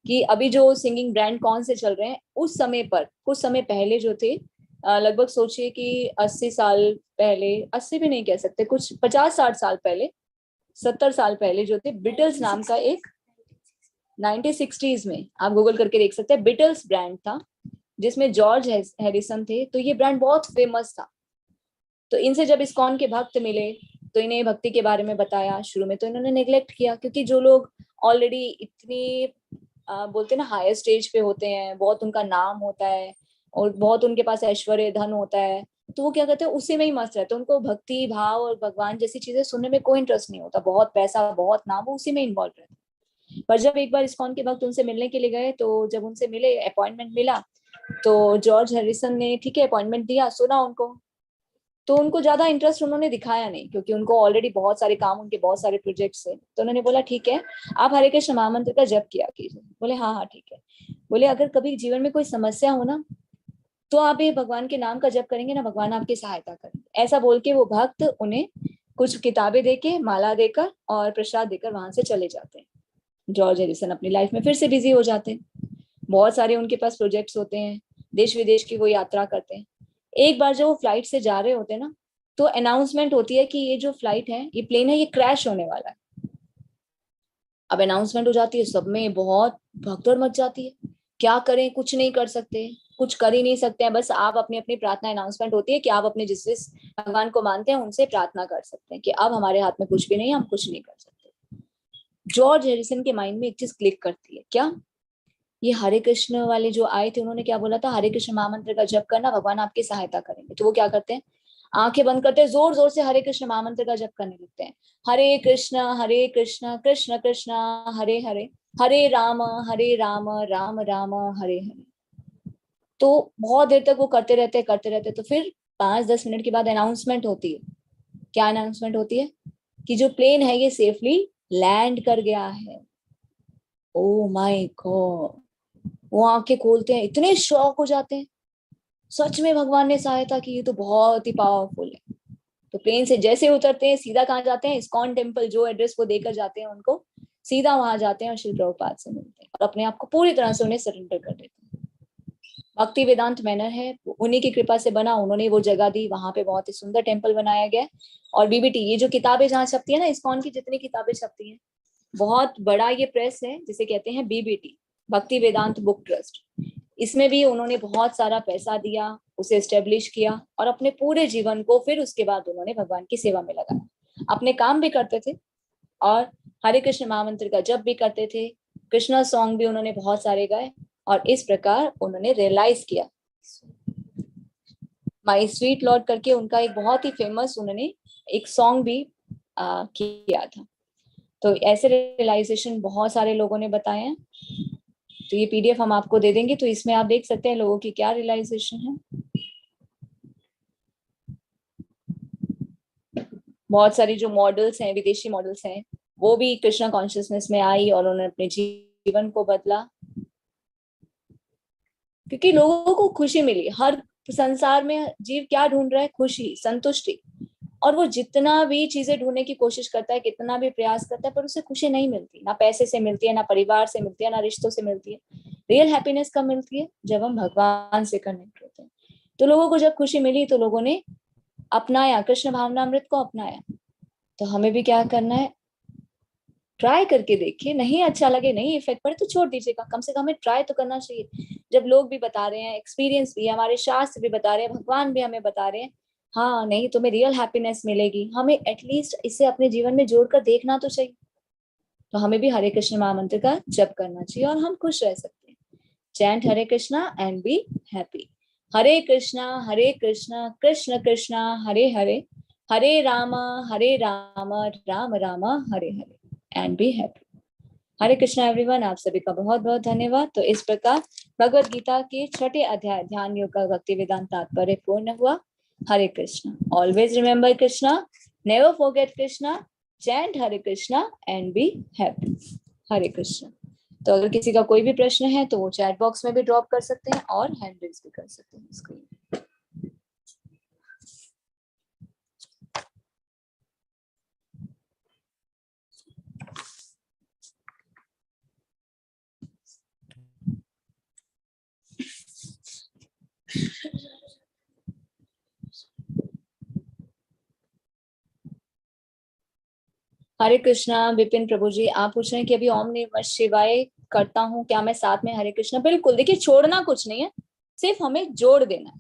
कि अभी जो सिंगिंग ब्रांड कौन से चल रहे हैं। उस समय पर कुछ समय पहले जो थे, लगभग सोचिए कि 80 साल पहले, 80 भी नहीं कह सकते, कुछ 50-60 साल पहले, 70 साल पहले जो थे, बिटल्स नाम का एक 1960s में आप गूगल करके देख सकते हैं, बिटल्स ब्रांड था जिसमें जॉर्ज हैरिसन थे। तो ये ब्रांड बहुत फेमस था। तो इनसे जब इस्कॉन के भक्त मिले तो इन्हें भक्ति के बारे में बताया। शुरू में तो इन्होंने नेग्लेक्ट किया, क्योंकि जो लोग ऑलरेडी इतनी बोलते ना हायर स्टेज पे होते हैं, बहुत उनका नाम होता है और बहुत उनके पास ऐश्वर्य धन होता है, तो वो क्या करते हैं, उसी में ही मस्त रहते हैं। उनको भक्ति भाव और भगवान जैसी चीजें सुनने में कोई इंटरेस्ट नहीं होता। बहुत पैसा, बहुत नाम, वो उसी में इन्वॉल्व रहते हैं। पर जब एक बार इस्कॉन के भक्त उनसे मिलने के लिए गए, तो जब उनसे मिले, अपॉइंटमेंट मिला, तो जॉर्ज हैरिसन ने ठीक है अपॉइंटमेंट दिया, सुना उनको। तो उनको ज्यादा इंटरेस्ट उन्होंने दिखाया नहीं, क्योंकि उनको ऑलरेडी बहुत सारे काम, उनके बहुत सारे प्रोजेक्ट्स थे। तो उन्होंने बोला ठीक है, आप हरे कृष्ण महामंत्र का जप किया कीजिए। बोले हाँ हाँ ठीक है। बोले अगर कभी जीवन में कोई समस्या हो ना, तो आप ये भगवान के नाम का जप करेंगे ना, भगवान आपकी सहायता करेंगे। ऐसा बोल के वो भक्त उन्हें कुछ किताबें देके, माला देकर और प्रसाद देकर वहां से चले जाते हैं। जॉर्ज हैरिसन अपनी लाइफ में फिर से बिजी हो जाते हैं। बहुत सारे उनके पास प्रोजेक्ट्स होते हैं, देश विदेश की वो यात्रा करते हैं। एक बार जब वो फ्लाइट से जा रहे होते हैं ना, तो अनाउंसमेंट होती है कि ये जो फ्लाइट है, ये प्लेन है, ये क्रैश होने वाला है। अब अनाउंसमेंट हो जाती है, सब में बहुत भगदड़ मच जाती है। क्या करें, कुछ नहीं कर सकते, कुछ कर ही नहीं सकते हैं। बस आप अपनी अपनी प्रार्थना, अनाउंसमेंट होती है कि आप अपने जिस जिस भगवान को मानते हैं उनसे प्रार्थना कर सकते हैं कि अब हमारे हाथ में कुछ भी नहीं है, हम कुछ नहीं कर सकते। जॉर्ज हैरिसन के माइंड में एक चीज क्लिक करती है, क्या? ये हरे कृष्ण वाले जो आए थे, उन्होंने क्या बोला था, हरे कृष्ण महामंत्र का जप करना, भगवान आपकी सहायता करेंगे। तो वो क्या करते हैं, आंखें बंद करते हैं, जोर जोर से हरे कृष्ण महामंत्र का जप करने लगते हैं। हरे कृष्ण कृष्ण कृष्ण हरे हरे, हरे राम राम राम हरे हरे। तो बहुत देर तक वो करते रहते। तो फिर 5-10 मिनट के बाद अनाउंसमेंट होती है। क्या अनाउंसमेंट होती है? कि जो प्लेन है ये सेफली लैंड कर गया है। Oh my God! वो आंखें खोलते हैं, इतने शॉक हो जाते हैं, सच में भगवान ने सहायता की, ये तो बहुत ही पावरफुल है। तो प्लेन से जैसे उतरते हैं, सीधा कहाँ जाते हैं, इस्कॉन टेम्पल, जो एड्रेस वो देकर जाते हैं उनको, सीधा वहां जाते हैं और श्री प्रभुपाद से मिलते हैं और अपने आप को पूरी तरह से उन्हें सरेंडर कर देते हैं। भक्ति वेदांत मैनर है, उन्हीं की कृपा से बना, उन्होंने वो जगह दी, वहां पे बहुत ही सुंदर टेम्पल बनाया गया। और बीबीटी, ये जो किताबें जहाँ छपती है ना, इस्कॉन की जितनी किताबें छपती हैं, बहुत बड़ा ये प्रेस है जिसे कहते हैं बीबीटी, भक्ति वेदांत बुक ट्रस्ट। इसमें भी उन्होंने बहुत सारा पैसा दिया, उसे एस्टेब्लिश किया और अपने पूरे जीवन को फिर उसके बाद उन्होंने भगवान की सेवा में लगाया। अपने काम भी करते थे और हरे कृष्ण महामंत्र का जप भी करते थे। कृष्णा सॉन्ग भी उन्होंने बहुत सारे गाए और इस प्रकार उन्होंने रियलाइज किया। माई स्वीट लॉर्ड करके उनका एक बहुत ही फेमस उन्होंने एक सॉन्ग भी किया था। तो ऐसे रियलाइजेशन बहुत सारे लोगों ने बताए हैं। तो ये पीडीएफ हम आपको दे देंगे, तो इसमें आप देख सकते हैं लोगों की क्या रियलाइजेशन है। बहुत सारी जो मॉडल्स हैं, विदेशी मॉडल्स हैं, वो भी कृष्णा कॉन्शियसनेस में आई और उन्होंने अपने जीवन को बदला, क्योंकि लोगों को खुशी मिली। हर संसार में जीव क्या ढूंढ रहा है? खुशी, संतुष्टि। और वो जितना भी चीजें ढूंढने की कोशिश करता है, कितना भी प्रयास करता है, पर उसे खुशी नहीं मिलती। ना पैसे से मिलती है, ना परिवार से मिलती है, ना रिश्तों से मिलती है। रियल हैप्पीनेस कब मिलती है? जब हम भगवान से कनेक्ट होते हैं। तो लोगों को जब खुशी मिली तो लोगों ने अपनाया, कृष्ण भावनामृत को अपनाया। तो हमें भी क्या करना है, ट्राई करके देखिए। नहीं अच्छा लगे, नहीं इफेक्ट पड़े तो छोड़ दीजिएगा, कम से कम हमें ट्राई तो करना चाहिए। जब लोग भी बता रहे हैं, एक्सपीरियंस भी, हमारे शास्त्र भी बता रहे हैं, भगवान भी हमें बता रहे हैं, हाँ नहीं तुम्हें रियल हैप्पीनेस मिलेगी, हमें एटलीस्ट इसे अपने जीवन में जोड़कर देखना तो चाहिए। तो हमें भी हरे कृष्ण महामंत्र का जप करना चाहिए और हम खुश रह सकते हैं। Chant Hare Krishna and be happy. Hare Krishna Krishna Krishna Hare Hare, Hare Ram Ram Ram Hare Hare, and be happy. Hare Krishna everyone, आप सभी का बहुत बहुत धन्यवाद। तो इस प्रकार भगवत गीता के 6ठे अध्याय ध्यान योग का भक्ति वेदांत तात्पर्य पूर्ण हुआ। Hare Krishna. Always remember Krishna, never forget Krishna, chant Hare Krishna and be happy. Hare Krishna. तो अगर किसी का कोई भी प्रश्न है तो वो चैट बॉक्स में भी ड्रॉप कर सकते हैं और हैंड रेज भी कर सकते हैं स्क्रीन। हरे कृष्णा। विपिन प्रभु जी, आप पूछ रहे हैं कि अभी ओम नमः शिवाय करता हूँ, क्या मैं साथ में हरे कृष्णा? बिल्कुल, देखिए छोड़ना कुछ नहीं है, सिर्फ हमें जोड़ देना है।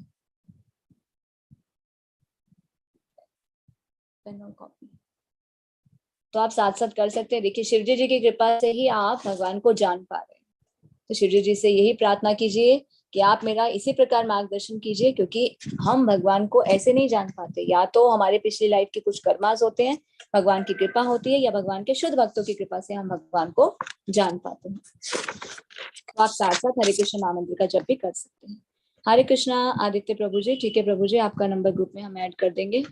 तो आप साथ साथ कर सकते हैं। देखिए शिवजी जी की कृपा से ही आप भगवान को जान पा रहे हैं। तो शिवजी जी से यही प्रार्थना कीजिए कि आप मेरा इसी प्रकार मार्गदर्शन कीजिए, क्योंकि हम भगवान को ऐसे नहीं जान पाते। या तो हमारे पिछली लाइफ के कुछ कर्मास होते हैं, भगवान की कृपा होती है, या भगवान के शुद्ध भक्तों की कृपा से हम भगवान को जान पाते हैं। तो आप साथ साथ हरे कृष्ण महामंत्र का जप भी कर सकते हैं। हरे कृष्णा आदित्य प्रभु जी। ठीक है प्रभु जी, आपका नंबर ग्रुप में हम ऐड कर देंगे।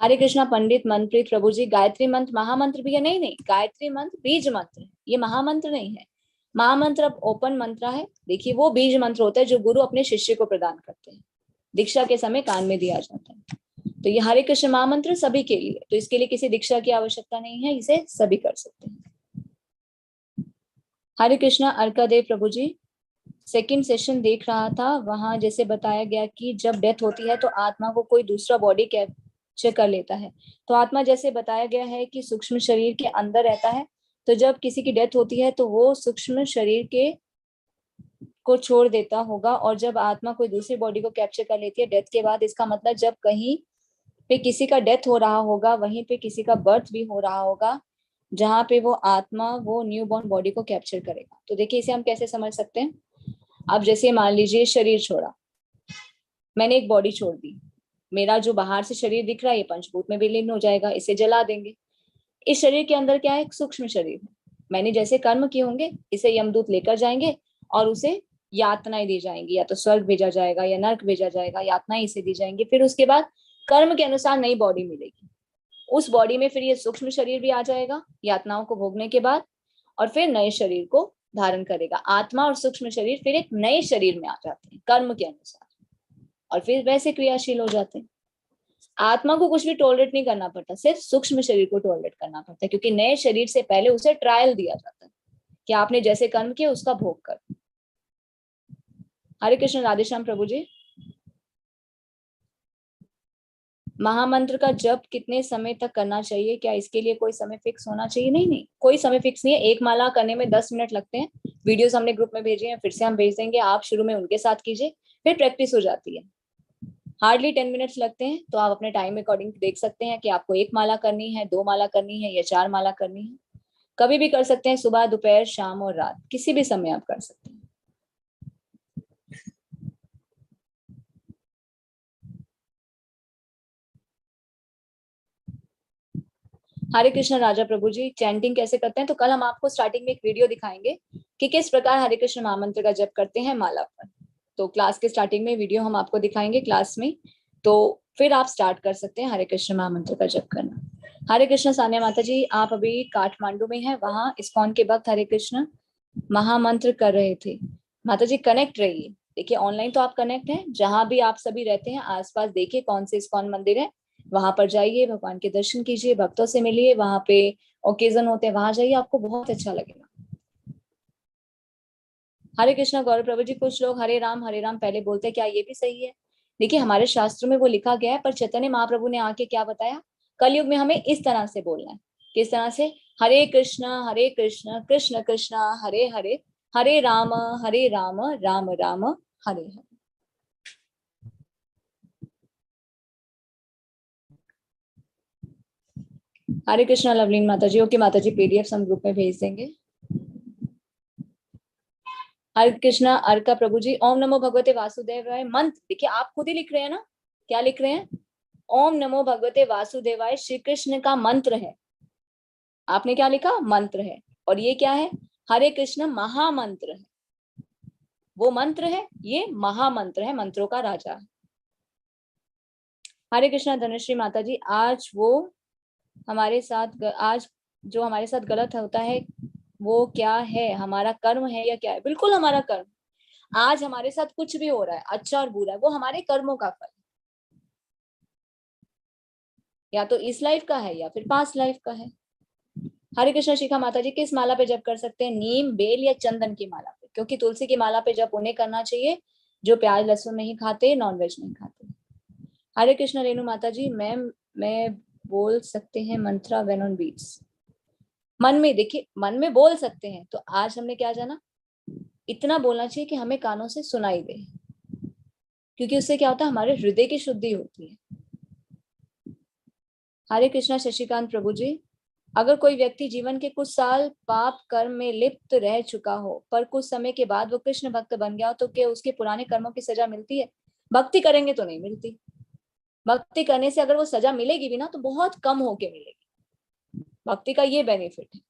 हरे कृष्णा पंडित मनप्रीत प्रभु जी। गायत्री मंत्र महामंत्र भी है? नहीं नहीं, गायत्री मंत्र बीज मंत्र है, ये महामंत्र नहीं है। महामंत्र अब ओपन मंत्र है। देखिए, वो बीज मंत्र होता है जो गुरु अपने शिष्य को प्रदान करते हैं, दीक्षा के समय कान में दिया जाता है। तो ये हरे कृष्ण महामंत्र सभी के लिए, तो इसके लिए किसी दीक्षा की आवश्यकता नहीं है, इसे सभी कर सकते हैं। हरे कृष्णा अर्का देव प्रभु जी। सेकंड सेशन देख रहा था, वहां जैसे बताया गया कि जब डेथ होती है तो आत्मा को कोई दूसरा बॉडी कैप्चर कर लेता है। तो आत्मा जैसे बताया गया है कि सूक्ष्म शरीर के अंदर रहता है, तो जब किसी की डेथ होती है तो वो सूक्ष्म शरीर के को छोड़ देता होगा, और जब आत्मा कोई दूसरी बॉडी को कैप्चर कर लेती है डेथ के बाद, इसका मतलब जब कहीं पे किसी का डेथ हो रहा होगा वहीं पे किसी का बर्थ भी हो रहा होगा, जहां पे वो आत्मा वो न्यू बॉर्न बॉडी को कैप्चर करेगा। तो देखिए, इसे हम कैसे समझ सकते हैं। अब जैसे मान लीजिए शरीर छोड़ा, मैंने एक बॉडी छोड़ दी, मेरा जो बाहर से शरीर दिख रहा है ये पंचभूत में विलीन हो जाएगा, इसे जला देंगे। इस शरीर के अंदर क्या है? एक सूक्ष्म शरीर है। मैंने जैसे कर्म किए होंगे इसे यमदूत लेकर जाएंगे और उसे यातनाएं दी जाएंगी, या तो स्वर्ग भेजा जाएगा या नर्क भेजा जाएगा, यातनाएं इसे दी जाएंगी। फिर उसके बाद कर्म के अनुसार नई बॉडी मिलेगी। उस बॉडी में फिर ये सूक्ष्म शरीर भी आ जाएगा यातनाओं को भोगने के बाद, और फिर नए शरीर को धारण करेगा। आत्मा और सूक्ष्म शरीर फिर एक नए शरीर में आ जाते हैं कर्म के अनुसार, और फिर वैसे क्रियाशील हो जाते हैं। आत्मा को कुछ भी टॉलरेट नहीं करना पड़ता, सिर्फ सूक्ष्म शरीर को टॉलरेट करना पड़ता है, क्योंकि नए शरीर से पहले उसे ट्रायल दिया जाता है कि आपने जैसे कर्म किए उसका भोग कर। हरे कृष्ण राधे श्याम प्रभु जी। महामंत्र का जप कितने समय तक करना चाहिए? क्या इसके लिए कोई समय फिक्स होना चाहिए? नहीं नहीं, कोई समय फिक्स नहीं है। एक माला करने में 10 मिनट लगते हैं। वीडियोस हमने ग्रुप में भेजे हैं, फिर से हम भेज देंगे। आप शुरू में उनके साथ कीजिए, फिर प्रैक्टिस हो जाती है। हार्डली 10 मिनट्स लगते हैं। तो आप अपने टाइम अकॉर्डिंग देख सकते हैं कि आपको एक माला करनी है, 2 माला करनी है, या 4 माला करनी है। कभी भी कर सकते हैं, सुबह दोपहर शाम और रात, किसी भी समय आप कर सकते हैं। हरे कृष्ण राजा प्रभु जी। चैंटिंग कैसे करते हैं? तो कल हम आपको स्टार्टिंग में एक वीडियो दिखाएंगे कि किस प्रकार हरे कृष्ण महामंत्र का जप करते हैं माला पर। तो क्लास के स्टार्टिंग में वीडियो हम आपको दिखाएंगे क्लास में, तो फिर आप स्टार्ट कर सकते हैं हरे कृष्ण महामंत्र का जप करना। हरे कृष्ण सान्या माता जी, आप अभी काठमांडू में हैं, वहां इस्कॉन के भक्त हरे कृष्ण महामंत्र कर रहे थे। माता जी कनेक्ट रहिए। देखिए, ऑनलाइन तो आप कनेक्ट हैं, जहां भी आप सभी रहते हैं आसपास देखिए कौन से इस्कॉन मंदिर है, वहां पर जाइए, भगवान के दर्शन कीजिए, भक्तों से मिलिए, वहां पे ओकेजन होते हैं वहां जाइए, आपको बहुत अच्छा लगेगा। हरे कृष्णा गौरव प्रभु जी। कुछ लोग हरे राम पहले बोलते हैं, क्या ये भी सही है? देखिए, हमारे शास्त्रों में वो लिखा गया है, पर चैतन्य महाप्रभु ने आके क्या बताया, कलयुग में हमें इस तरह से बोलना है। किस तरह से? हरे कृष्ण कृष्ण कृष्ण हरे हरे, हरे राम राम राम हरे हरे। हरे कृष्णा लवलीन माता जी। ओके माता जी, पीडीएफ हम ग्रुप में भेज देंगे। हरे कृष्णा अर्का प्रभु जी। ओम नमो भगवते वासुदेवाय मंत्र, देखिए आप खुद ही लिख रहे हैं ना, क्या लिख रहे हैं? ओम नमो भगवते वासुदेवाय श्री कृष्ण का मंत्र है। आपने क्या लिखा? मंत्र है। और ये क्या है? हरे कृष्ण महामंत्र है। वो मंत्र है, ये महामंत्र है, मंत्रों का राजा। हरे कृष्णा धनुश्री माता जी। आज जो हमारे साथ गलत होता है वो क्या है? हमारा कर्म है या क्या है? बिल्कुल हमारा कर्म। आज हमारे साथ कुछ भी हो रहा है, अच्छा और बुरा, वो हमारे कर्मों का फल, या तो इस लाइफ का है या फिर पास्ट लाइफ का है। हरे कृष्ण शिखा माता जी। किस माला पे जप कर सकते हैं? नीम, बेल या चंदन की माला पे, क्योंकि तुलसी की माला पे जप उन्हें करना चाहिए जो प्याज लहसुन नहीं खाते, नॉनवेज नहीं खाते। हरे कृष्ण रेणु माता जी। मैम, मैं बोल सकते हैं मंत्रा व्हेन ऑन बीट्स? मन में, देखिए मन में बोल सकते हैं। तो आज हमने क्या जाना, इतना बोलना चाहिए कि हमें कानों से सुनाई दे, क्योंकि उससे क्या होता है, हमारे हृदय की शुद्धि होती है। हरे कृष्णा शशिकांत प्रभु जी। अगर कोई व्यक्ति जीवन के कुछ साल पाप कर्म में लिप्त रह चुका हो पर कुछ समय के बाद वो कृष्ण भक्त बन गया हो, तो क्या उसके पुराने कर्मों की सजा मिलती है? भक्ति करेंगे तो नहीं मिलती। भक्ति करने से अगर वो सजा मिलेगी भी ना तो बहुत कम होके मिलेगी। भक्ति का ये बेनिफिट है।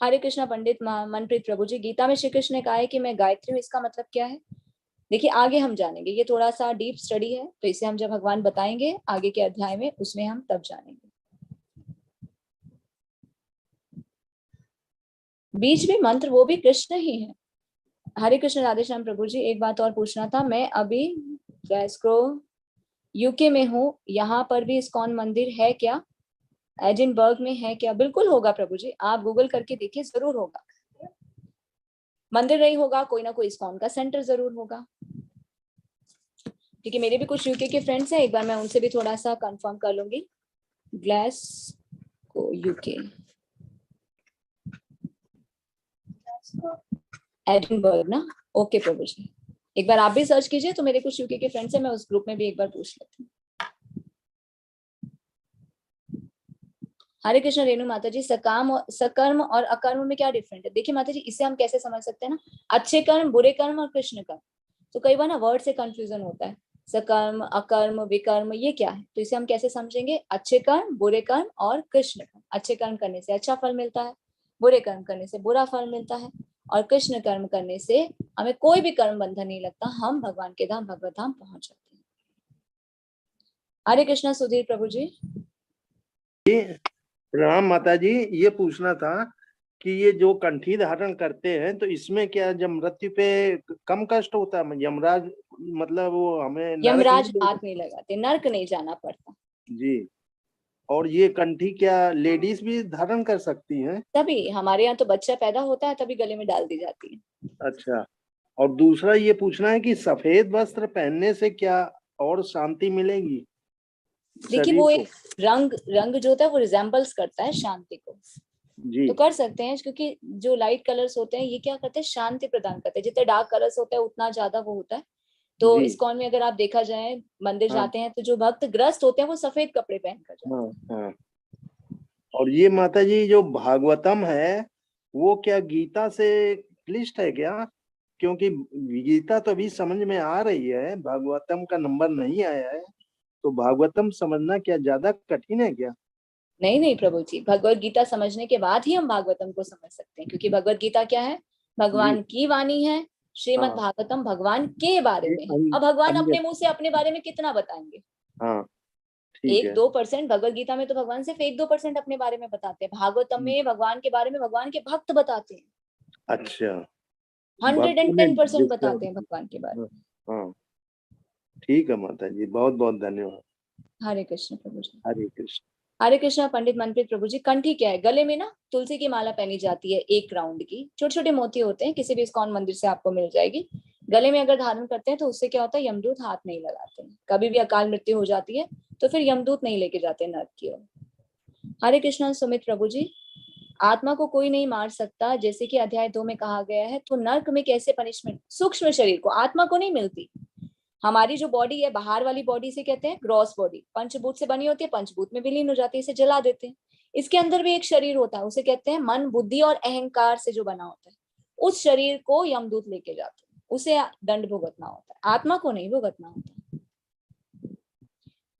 हरे कृष्णा पंडित मनप्रीत प्रभु जी, गीता में श्री कृष्ण ने कहा है कि मैं गायत्री हूँ, इसका मतलब क्या है? देखिए आगे हम जानेंगे, ये थोड़ा सा डीप स्टडी है, तो इसे हम जब भगवान बताएंगे आगे के अध्याय में, उसमें हम तब जानेंगे। बीच में मंत्र वो भी कृष्ण ही है। हरे कृष्ण राधे श्याम प्रभु जी, एक बात और पूछना था। मैं अभी ग्लासगो यूके में हूँ, यहाँ पर भी इस्कॉन मंदिर है क्या? एडिनबर्ग में है क्या? बिल्कुल होगा प्रभु जी, आप गूगल करके देखिए, जरूर होगा। मंदिर नहीं होगा, कोई ना कोई इस्कॉन का सेंटर जरूर होगा। क्योंकि मेरे भी कुछ यूके के फ्रेंड्स हैं, एक बार मैं उनसे भी थोड़ा सा कंफर्म कर लूंगी। ग्लासगो यूके, एडिनबर्ग ना? ओके प्रभु जी, एक बार आप भी सर्च कीजिए। तो मेरे कुछ यूके के फ्रेंड्स हैं, मैं उस ग्रुप में भी एक बार पूछ लेती हूँ। हरे कृष्ण रेणु माता जी, सकर्म और अकर्म में क्या डिफरेंट है? देखिए माता जी, इसे हम कैसे समझ सकते हैं ना, अच्छे कर्म, बुरे कर्म और कृष्ण कर्म। तो कई बार ना वर्ड से कंफ्यूजन होता है, सकर्म, अकर्म, विकर्म, ये क्या है? तो इसे हम कैसे समझेंगे? अच्छे कर्म, बुरे कर्म और कृष्ण कर्म। अच्छे कर्म करने से अच्छा फल मिलता है, बुरे कर्म करने से बुरा फल मिलता है, और कृष्ण कर्म करने से हमें कोई भी कर्म बंधन नहीं लगता, हम भगवान के धाम, भगवत धाम पहुंच जाते हैं। हरे कृष्णा सुधीर प्रभु जी। राम माता जी, ये पूछना था कि ये जो कंठी धारण करते हैं तो इसमें क्या जब मृत्यु पे कम कष्ट होता है? यमराज मतलब वो हमें नरक यमराज नहीं हाथ नहीं लगाते, नर्क नहीं जाना पड़ता जी। और ये कंठी क्या लेडीज भी धारण कर सकती हैं? तभी हमारे यहाँ तो बच्चा पैदा होता है तभी गले में डाल दी जाती है। अच्छा। और दूसरा ये पूछना है कि सफेद वस्त्र पहनने से क्या और शांति मिलेगी देखिए शरीर वो को? एक रंग जो होता है वो रिजेम्बल्स करता है शांति को, जी तो कर सकते हैं। क्योंकि जो लाइट कलर्स होते हैं ये क्या करते हैं? शांति प्रदान करते हैं। जितने डार्क कलर्स होते हैं उतना ज्यादा वो होता है। तो जी। इस्कॉन में अगर आप देखा जाए, मंदिर हाँ जाते हैं तो जो भक्त ग्रस्त होते हैं वो सफेद कपड़े पहन कर जाते हाँ हाँ। और ये माता जी जो भागवतम है वो क्या गीता से क्लिष्ट है क्या? क्योंकि गीता तो अभी समझ में आ रही है, भागवतम का नंबर नहीं आया है, तो भागवतम समझना क्या ज्यादा कठिन है क्या? हैं। नहीं नहीं प्रभु जी, भगवत गीता समझने के बाद ही हम भागवतम को समझ सकते हैं। क्योंकि भगवत गीता क्या है? जी भगवान की वाणी है। श्रीमद् हाँ। भागवतम भगवान के बारे ये में है। अब भगवान अन्य अपने मुंह से अपने बारे में कितना बताएंगे? हाँ ठीक एक है। 2%। भगवत गीता में तो भगवान सिर्फ 1-2% अपने बारे में बताते हैं। भागवतम में भगवान के बारे में भगवान के भक्त बताते हैं, अच्छा। भक्तों ने 110% डिस्कस। बताते हैं भगवान के बारे हाँ हाँ, ठीक है माता जी, बहुत बहुत धन्यवाद। में। हरे कृष्ण प्रभु जी। हरे कृष्ण। हरे कृष्ण पंडित मनप्रीत प्रभु जी, कंठी क्या है? गले में ना तुलसी की माला पहनी जाती है, एक राउंड की, छोटे छोटे मोती होते हैं, किसी भी इस्कॉन मंदिर से आपको मिल जाएगी। गले में अगर धारण करते हैं तो उससे क्या होता है? यमदूत हाथ नहीं लगाते हैं। कभी भी अकाल मृत्यु हो जाती है तो फिर यमदूत नहीं लेके जाते नरक की ओर। हरे कृष्ण सुमित प्रभु जी, आत्मा को कोई नहीं मार सकता, जैसे कि अध्याय 2 में कहा गया है, तो नर्क में कैसे पनिशमेंट? सूक्ष्म शरीर को, आत्मा को नहीं मिलती। हमारी जो बॉडी है, बाहर वाली बॉडी से कहते हैं ग्रॉस बॉडी, पंचभूत से बनी होती है, पंचभूत में विलीन हो जाती है, इसे जला देते हैं। इसके अंदर भी एक शरीर होता है, उसे कहते हैं मन, बुद्धि और अहंकार से जो बना होता है। उस शरीर को यमदूत लेके जाते हैं, उसे दंड भुगतना होता है, आत्मा को नहीं भुगतना होता है।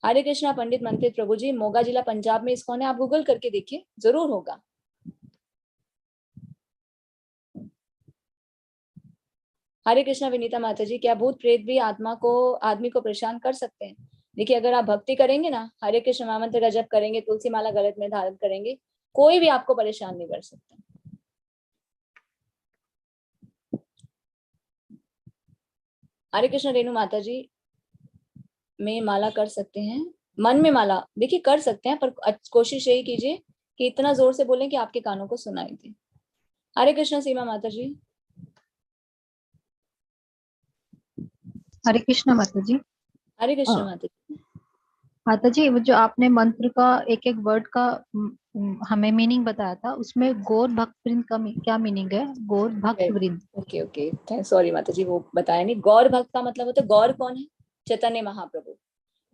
हरे कृष्णा पंडित मनप्रीत प्रभु जी, मोगा जिला पंजाब में इस्कॉन है, आप गूगल करके देखिए, जरूर होगा। हरे कृष्णा विनीता माता जी, क्या भूत प्रेत भी आदमी को परेशान कर सकते हैं? देखिए अगर आप भक्ति करेंगे ना, हरे कृष्ण महामंत्र का जप करेंगे, तुलसी माला गलत में धारण करेंगे, कोई भी आपको परेशान नहीं कर सकता। हरे कृष्ण रेणु माता जी, में माला कर सकते हैं? मन में माला देखिए कर सकते हैं, पर कोशिश यही कीजिए कि इतना जोर से बोलें कि आपके कानों को सुनाई दे। हरे कृष्ण सीमा माता जी। हरे कृष्ण माता जी। हरे कृष्ण माता जी। माता जी, वो जो आपने मंत्र का एक एक वर्ड का हमें मीनिंग बताया था, उसमें गौर भक्त वृंद का क्या मीनिंग है? गौर भक्त वृंद। ओके ओके, सॉरी माता जी, वो बताया नहीं। गौर भक्त का मतलब होता है, गौर कौन है? चैतन्य महाप्रभु।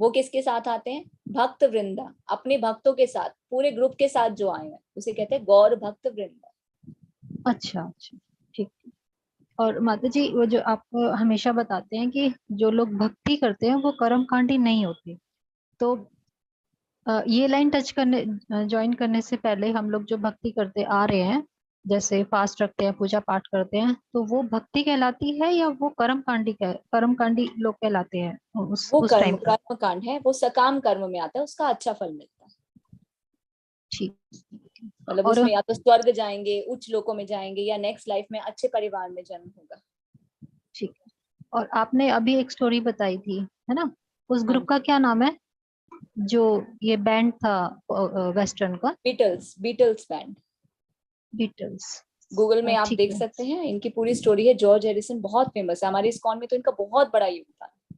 वो किसके साथ आते हैं? भक्त वृंदा, अपने भक्तों के साथ, पूरे ग्रुप के साथ जो आए हैं उसे कहते हैं गौर भक्त वृंदा। अच्छा अच्छा, ठीक। और माता जी वो जो आप हमेशा बताते हैं कि जो लोग भक्ति करते हैं वो कर्मकांडी नहीं होते, तो ये लाइन टच करने ज्वाइन करने से पहले हम लोग जो भक्ति करते आ रहे हैं, जैसे फास्ट रखते हैं, पूजा पाठ करते हैं, तो वो भक्ति कहलाती है या वो कर्मकांडी लोग कहलाते हैं वो उस टाइम पर? कर्म कांड है, वो सकाम कर्म में आता है, उसका अच्छा फल मिलता है। ठीक। मतलब और उसमें या तो स्वर्ग जाएंगे, उच्च लोकों में जाएंगे, या नेक्स्ट लाइफ में अच्छे परिवार में जन्म होगा। ठीक है। और आपने अभी एक स्टोरी बताई थी, है ना? उस हाँ, ग्रुप का क्या नाम है जो ये बैंड था वेस्टर्न का? Beatles, Beatles band. Beatles. Google में आप ठीक देख है। सकते हैं, इनकी पूरी स्टोरी है। जॉर्ज हैरिसन बहुत फेमस है हमारे इस्कॉन में, तो इनका बहुत बड़ा योगदान है।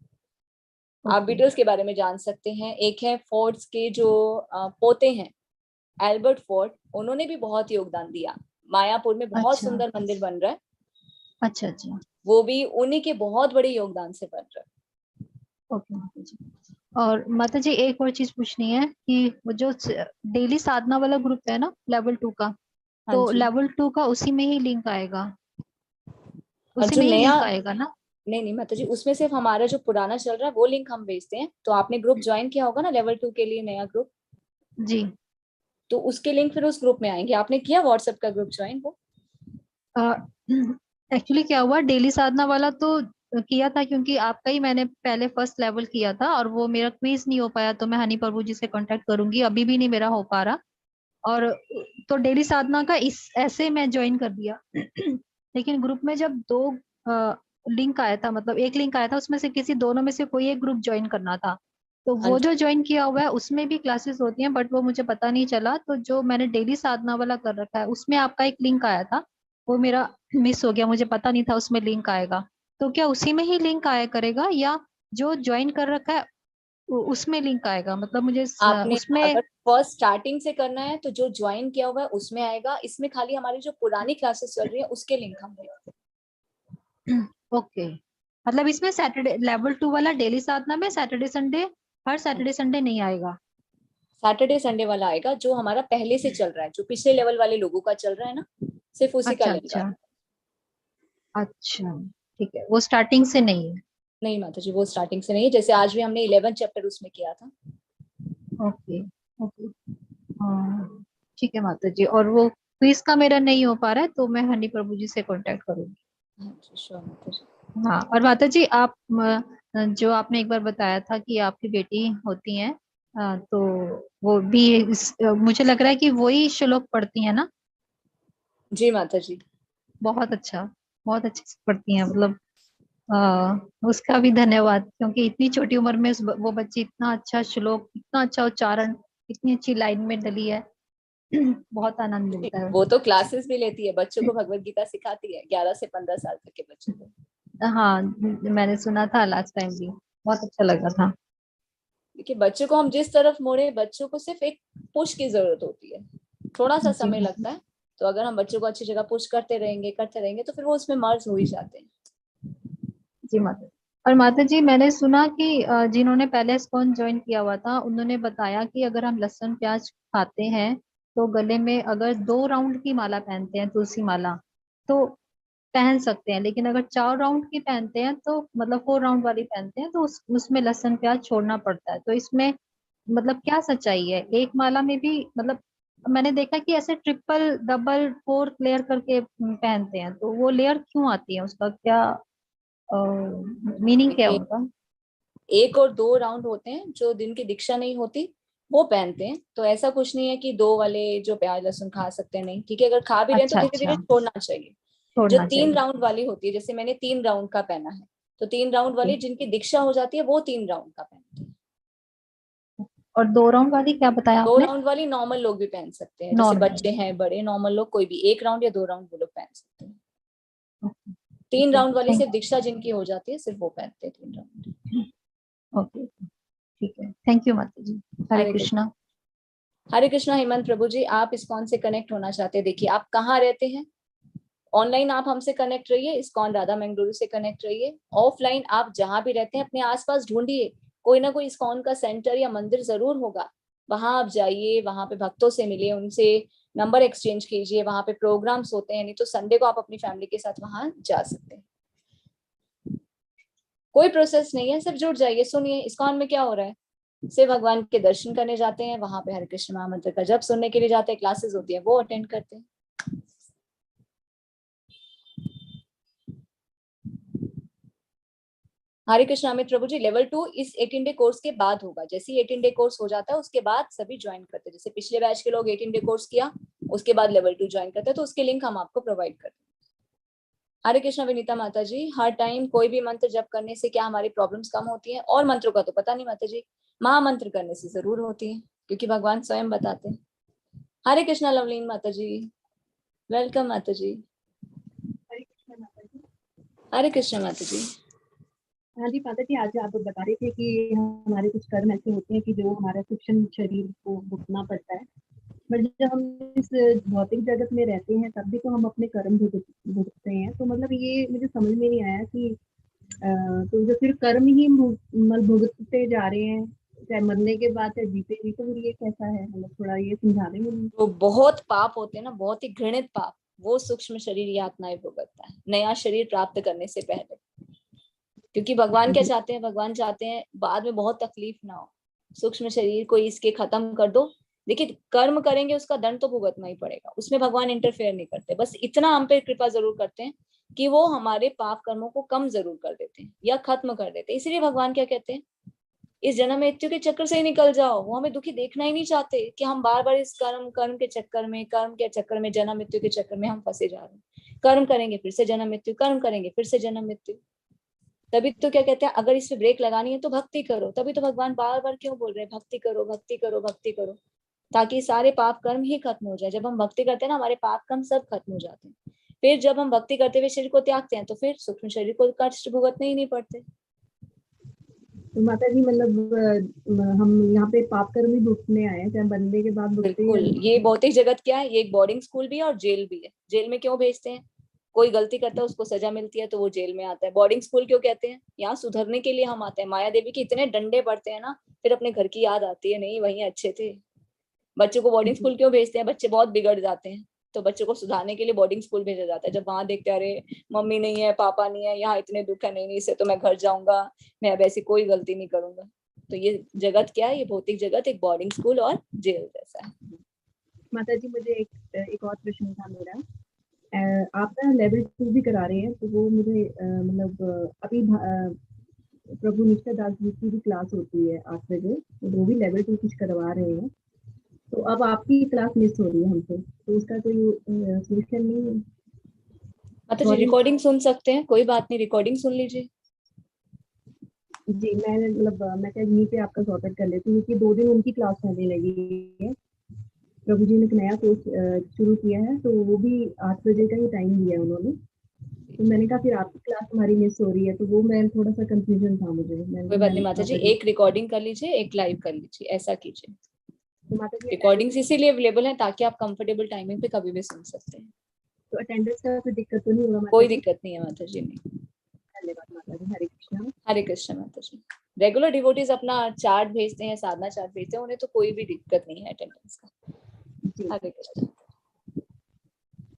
आप ओके। बीटल्स के बारे में जान सकते हैं। एक है फोर्ड्स के जो पोते हैं, एल्बर्ट फोर्ड, उन्होंने भी बहुत योगदान दिया। मायापुर में बहुत अच्छा सुंदर मंदिर बन रहा है, अच्छा अच्छा। वो भी उन्हीं के बहुत बड़े योगदान से बन रहा है। ओके माता जी। और माता जी एक और चीज पूछनी है कि वो जो डेली साधना वाला ग्रुप है ना, लेवल 2 का, हाँ तो जी। लेवल 2 का उसी में ही लिंक आएगा? और उसी जो में ही नया, लिंक आएगा ना? नहीं नहीं माता जी, उसमें सिर्फ हमारा जो पुराना चल रहा है वो लिंक हम भेजते हैं। तो आपने ग्रुप ज्वाइन किया होगा ना लेवल 2 के लिए, नया ग्रुप, जी। तो उसके लिंक फिर उस ग्रुप में आएंगे। आपने किया व्हाट्सएप का ग्रुप ज्वाइन वो? एक्चुअली क्या हुआ, डेली साधना वाला तो किया था, क्योंकि आपका ही मैंने पहले फर्स्ट लेवल किया था और वो मेरा क्विज नहीं हो पाया, तो मैं हनी प्रभु जी से कांटेक्ट करूंगी, अभी भी नहीं मेरा हो पा रहा। और तो डेली साधना का इस ऐसे मैं ज्वाइन कर दिया। लेकिन ग्रुप में जब दो लिंक आया था, मतलब एक लिंक आया था, उसमें से किसी दोनों में से कोई एक ग्रुप ज्वाइन करना था, तो हाँ वो जी। जो ज्वाइन किया हुआ है उसमें भी क्लासेस होती हैं, बट वो मुझे पता नहीं चला, तो जो मैंने डेली साधना वाला कर रखा है उसमें आपका एक लिंक आया था, वो मेरा मिस हो गया, मुझे पता नहीं था उसमें लिंक आएगा। तो क्या उसी में ही लिंक आया करेगा या जो ज्वाइन कर रखा है उसमें लिंक आएगा? मतलब मुझे आपने उसमें। अगर फर्स्ट स्टार्टिंग से करना है तो जो ज्वाइन किया हुआ है उसमें आएगा। इसमें खाली हमारी जो पुरानी क्लासेस चल रही है उसके लिंक हम भेजते हैं। ओके। मतलब इसमें सैटरडे लेवल 2 वाला डेली साधना में सैटरडे संडे, हर सैटरडे संडे नहीं आएगा? सैटरडे संडे वाला आएगा जो हमारा पहले से चल रहा है, जो पिछले लेवल वाले लोगों का चल रहा है ना, सिर्फ उसी का अच्छा लिंक अच्छा आएगा। अच्छा। ठीक है, वो स्टार्टिंग से नहीं है? नहीं माता जी, वो स्टार्टिंग से नहीं है। जैसे आज भी हमने 11 चैप्टर उसमें किया था। Okay okay. हाँ ठीक है माता जी। और वो क्विज का मेरा नहीं हो पा रहा है, तो मैं हनी प्रभु जी से कांटेक्ट करूंगी। हाँ जी, श्योर माता जी। हाँ। और माता जी आप जो आपने एक बार बताया था कि आपकी बेटी होती हैं, तो वो भी मुझे लग रहा है कि वही श्लोक पढ़ती है ना? जी माता जी। बहुत अच्छा, बहुत अच्छे से पढ़ती हैं, मतलब उसका भी धन्यवाद, क्योंकि इतनी छोटी उम्र में वो बच्ची इतना अच्छा श्लोक, इतना अच्छा उच्चारण, इतनी अच्छी लाइन में डली है। बहुत आनंद मिलता है। वो तो क्लासेस भी लेती है, बच्चों को भगवत गीता सिखाती है, 11 से 15 साल तक के बच्चों को। हाँ मैंने सुना था लास्ट टाइम भी, बहुत अच्छा लगा था। देखिए बच्चों को हम जिस तरफ मोड़े, बच्चों को सिर्फ एक पुश की जरूरत होती है, थोड़ा सा जी समय लगता है। तो अगर हम बच्चों को अच्छी जगह पुश करते रहेंगे तो फिर वो उसमें मर्ज हो ही जाते हैं। जी माता। और माता जी मैंने सुना कि जिन्होंने पहले इस्कॉन ज्वाइन किया हुआ था उन्होंने बताया कि अगर हम लहसुन प्याज खाते हैं तो गले में अगर 2 राउंड की माला पहनते हैं, तुलसी माला, तो पहन सकते हैं, लेकिन अगर 4 राउंड की पहनते हैं, तो मतलब 4 राउंड वाली पहनते हैं, तो उसमें लहसुन प्याज छोड़ना पड़ता है। तो इसमें मतलब क्या सच्चाई है? एक माला में भी मतलब मैंने देखा कि ऐसे ट्रिपल डबल फोर्थ लेयर करके पहनते हैं, तो वो लेयर क्यों आती है? उसका क्या मीनिंग क्या है देखिए, उनका? 1 और 2 राउंड होते हैं, जो दिन की दीक्षा नहीं होती वो पहनते हैं। तो ऐसा कुछ नहीं है कि 2 वाले जो प्याज लहसुन खा सकते हैं, नहीं, ठीक है। अगर खा भी रहे हैं तो अच्छा धीरे धीरे अच्छा, छोड़ना चाहिए। जो छोड़ना 3 राउंड चाहिए। वाली होती है, जैसे मैंने 3 राउंड का पहना है, तो 3 राउंड वाली जिनकी दीक्षा हो जाती है वो 3 राउंड का पहनते हैं। और 2 राउंड वाली क्या बताया दो आपने? राउंड वाली नॉर्मल लोग भी पहन सकते हैं, जैसे नॉर्मल। बच्चे हैं, बड़े, नॉर्मल लोग, कोई भी 1 राउंड या 2 राउंड वो लोग पहन सकते हैं। ठीक तीन है, राउंड वाली थैंक सिर्फ दीक्षा जिनकी हो जाती है, सिर्फ वो पहनते हैं 3 राउंड। यू। ओके ठीक है, थैंक यू माता जी। हरे हरे कृष्ण। कृष्णा। हरे कृष्णा हेमंत प्रभु जी, आप इस्कॉन से कनेक्ट होना चाहते हैं, देखिए आप कहाँ रहते हैं। ऑनलाइन आप हमसे कनेक्ट रहिए, इस्कॉन राधा मंगलुरु से कनेक्ट रहिए। ऑफलाइन आप जहां भी रहते हैं अपने आसपास ढूंढिए कोई ना कोई इस्कॉन का सेंटर या मंदिर जरूर होगा, वहां आप जाइए, वहां पे भक्तों से मिलिए, उनसे नंबर एक्सचेंज कीजिए, वहां पे प्रोग्राम्स होते हैं, नहीं तो संडे को आप अपनी फैमिली के साथ वहां जा सकते हैं। कोई प्रोसेस नहीं है, सिर्फ जुड़ जाइए, सुनिए इस्कॉन में क्या हो रहा है, सिर्फ भगवान के दर्शन करने जाते हैं, वहां पे हरे कृष्ण महामंत्र का जप सुनने के लिए जाते हैं, क्लासेस होती है वो अटेंड करते हैं। हरे कृष्ण अमित प्रभु जी, लेवल 2 इस 18 डे कोर्स के बाद होगा। जैसे ही 18 डे कोर्स हो जाता है उसके बाद सभी ज्वाइन करते हैं। जैसे पिछले बैच के लोग 18 डे कोर्स किया, उसके बाद लेवल 2 ज्वाइन करते हैं, तो उसके लिंक हम आपको प्रोवाइड करते हैं। हरे कृष्ण विनीता माता जी, हर टाइम कोई भी मंत्र जप करने से क्या हमारी प्रॉब्लम्स कम होती हैं? और मंत्रों का तो पता नहीं माता जी, महामंत्र करने से जरूर होती है, क्योंकि भगवान स्वयं बताते हैं। हरे कृष्णा लवलीन माता जी, वेलकम माता जी। हरे कृष्ण माता जी। हाँ जी माता जी, आज आप बता रहे थे कि हमारे कुछ कर्म ऐसे होते हैं कि जो हमारा सूक्ष्म शरीर को भुगतना पड़ता है, पर जब हम इस भौतिक जगत में रहते हैं तब भी तो हम अपने कर्म भुगतते हैं। तो मतलब ये मुझे समझ में नहीं आया कि तो जो फिर कर्म ही भुगतते जा रहे हैं, चाहे मरने के बाद चाहे जीते भी, तो फिर ये कैसा है? मतलब थोड़ा ये समझा देंगे मुझे। वो बहुत पाप होते हैं ना, बहुत ही घृणित पाप, वो सूक्ष्म शरीर या आत्माएं भुगतता है नया शरीर प्राप्त करने से पहले। क्योंकि भगवान क्या चाहते हैं? भगवान चाहते हैं बाद में बहुत तकलीफ ना हो, सूक्ष्म शरीर को इसके खत्म कर दो। देखिए कर्म करेंगे उसका दंड तो भुगतना ही पड़ेगा, उसमें भगवान इंटरफेयर नहीं करते, बस इतना हम पे कृपा जरूर करते हैं कि वो हमारे पाप कर्मों को कम जरूर कर देते हैं या खत्म कर देते हैं। इसीलिए भगवान क्या कहते हैं, इस जन्म मृत्यु के चक्कर से ही निकल जाओ। वो हमें दुखी देखना ही नहीं चाहते कि हम बार बार इस कर्म के चक्कर में, जन्म मृत्यु के चक्कर में हम फंसे जा रहे हैं। कर्म करेंगे फिर से जन्म मृत्यु, कर्म करेंगे फिर से जन्म मृत्यु। तभी तो क्या कहते हैं, अगर इससे ब्रेक लगानी है तो भक्ति करो। तभी तो भगवान बार बार क्यों बोल रहे हैं भक्ति करो, भक्ति करो, भक्ति करो, ताकि सारे पाप कर्म ही खत्म हो जाए। जब हम भक्ति करते हैं ना, हमारे पाप कर्म सब खत्म हो जाते हैं। फिर जब हम भक्ति करते हुए शरीर को त्यागते हैं तो फिर सूक्ष्म शरीर को कष्ट भुगतने ही नहीं पड़ते। तो माता जी मतलब हम यहाँ पे पाप कर्म ही भुगतने आए हैं, चाहे बनने के बाद भुगते बिल्कुल, ये भौतिक जगत क्या है, ये एक बोर्डिंग स्कूल भी है और जेल भी है। जेल में क्यों भेजते हैं? कोई गलती करता है उसको सजा मिलती है तो वो जेल में आता है। बोर्डिंग स्कूल क्यों कहते हैं? यहाँ सुधरने के लिए हम आते हैं। माया देवी के इतने डंडे पड़ते हैं ना, फिर अपने घर की याद आती है, नहीं वहीं अच्छे थे। बच्चों को बोर्डिंग स्कूल क्यों भेजते हैं? बच्चे बहुत बिगड़ जाते हैं तो बच्चों को सुधारने के लिए बोर्डिंग स्कूल भेजा जाता है। जब वहां देखते हैं अरे मम्मी नहीं है, पापा नहीं है, यहाँ इतने दुख है, नहीं इससे तो मैं घर जाऊंगा, मैं अब ऐसी कोई गलती नहीं करूंगा। तो ये जगत क्या है, ये भौतिक जगत एक बोर्डिंग स्कूल और जेल जैसा है। माता जी मुझे एक और प्रश्न था मेरा। आप ना लेवल 2 भी करा रहे हैं, तो वो मुझे मतलब अभी प्रभु निष्ठा दास जी की भी क्लास होती है 8 बजे, तो वो भी लेवल 2 कुछ करवा रहे हैं। तो अब आपकी क्लास मिस हो रही है हमसे, तो उसका कोई सोल्यूशन नहीं है? मतलब जी रिकॉर्डिंग सुन सकते हैं, कोई बात नहीं, रिकॉर्डिंग सुन लीजिए। जी मैं मतलब मैं क्या यहीं पे आपका सॉर्ट आउट कर लेती हूँ कि 2 दिन उनकी क्लास होने लगी है। प्रभु जी ने एक नया कोर्स शुरू किया है, तो वो भी 8 बजे का ही टाइम दिया है उन्होंने। तो मैंने कहा फिर आपकी क्लास हमारी मिस हो रही है, तो वो मैं थोड़ा सा कंफ्यूजन था मुझे। कोई बात नहीं माता जी, एक रिकॉर्डिंग कर लीजिए, एक लाइव कर लीजिए, ऐसा कीजिए। तो माता जी रिकॉर्डिंग्स इसीलिए अवेलेबल है ताकि आप कंफर्टेबल टाइमिंग पे कभी भी सुन सकते हैं। तो अटेंडेंस का कोई दिक्कत तो नहीं होगा? कोई दिक्कत नहीं है माता जी, नहीं। धन्यवाद माता जी। हरे कृष्णा। हरे कृष्ण माता जी। रेगुलर डिवोटीज अपना चार्ट भेजते हैं, साधना चार्ट भेजते हैं, उन्हें तो कोई भी दिक्कत नहीं है अटेंडेंस का। जी Hare Krishna.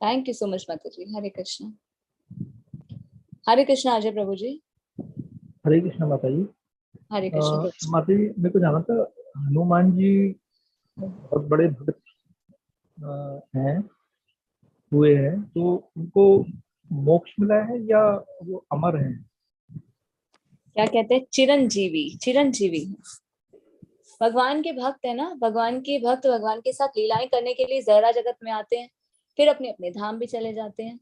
Thank you so much माता जी। हरे कृष्ण। हरे कृष्ण अजय प्रभु जी। हरे कृष्ण माता जी। हरे कृष्ण। माता जी मेरे को जाना था, हनुमान जी बहुत बड़े भक्त हैं, हुए हैं, तो उनको मोक्ष मिला है या वो अमर हैं? क्या कहते हैं? चिरंजीवी, चिरंजीवी। भगवान के भक्त है ना, भगवान के भक्त भगवान के साथ लीलाएं करने के लिए जहरा जगत में आते हैं, फिर अपने अपने धाम भी चले जाते हैं।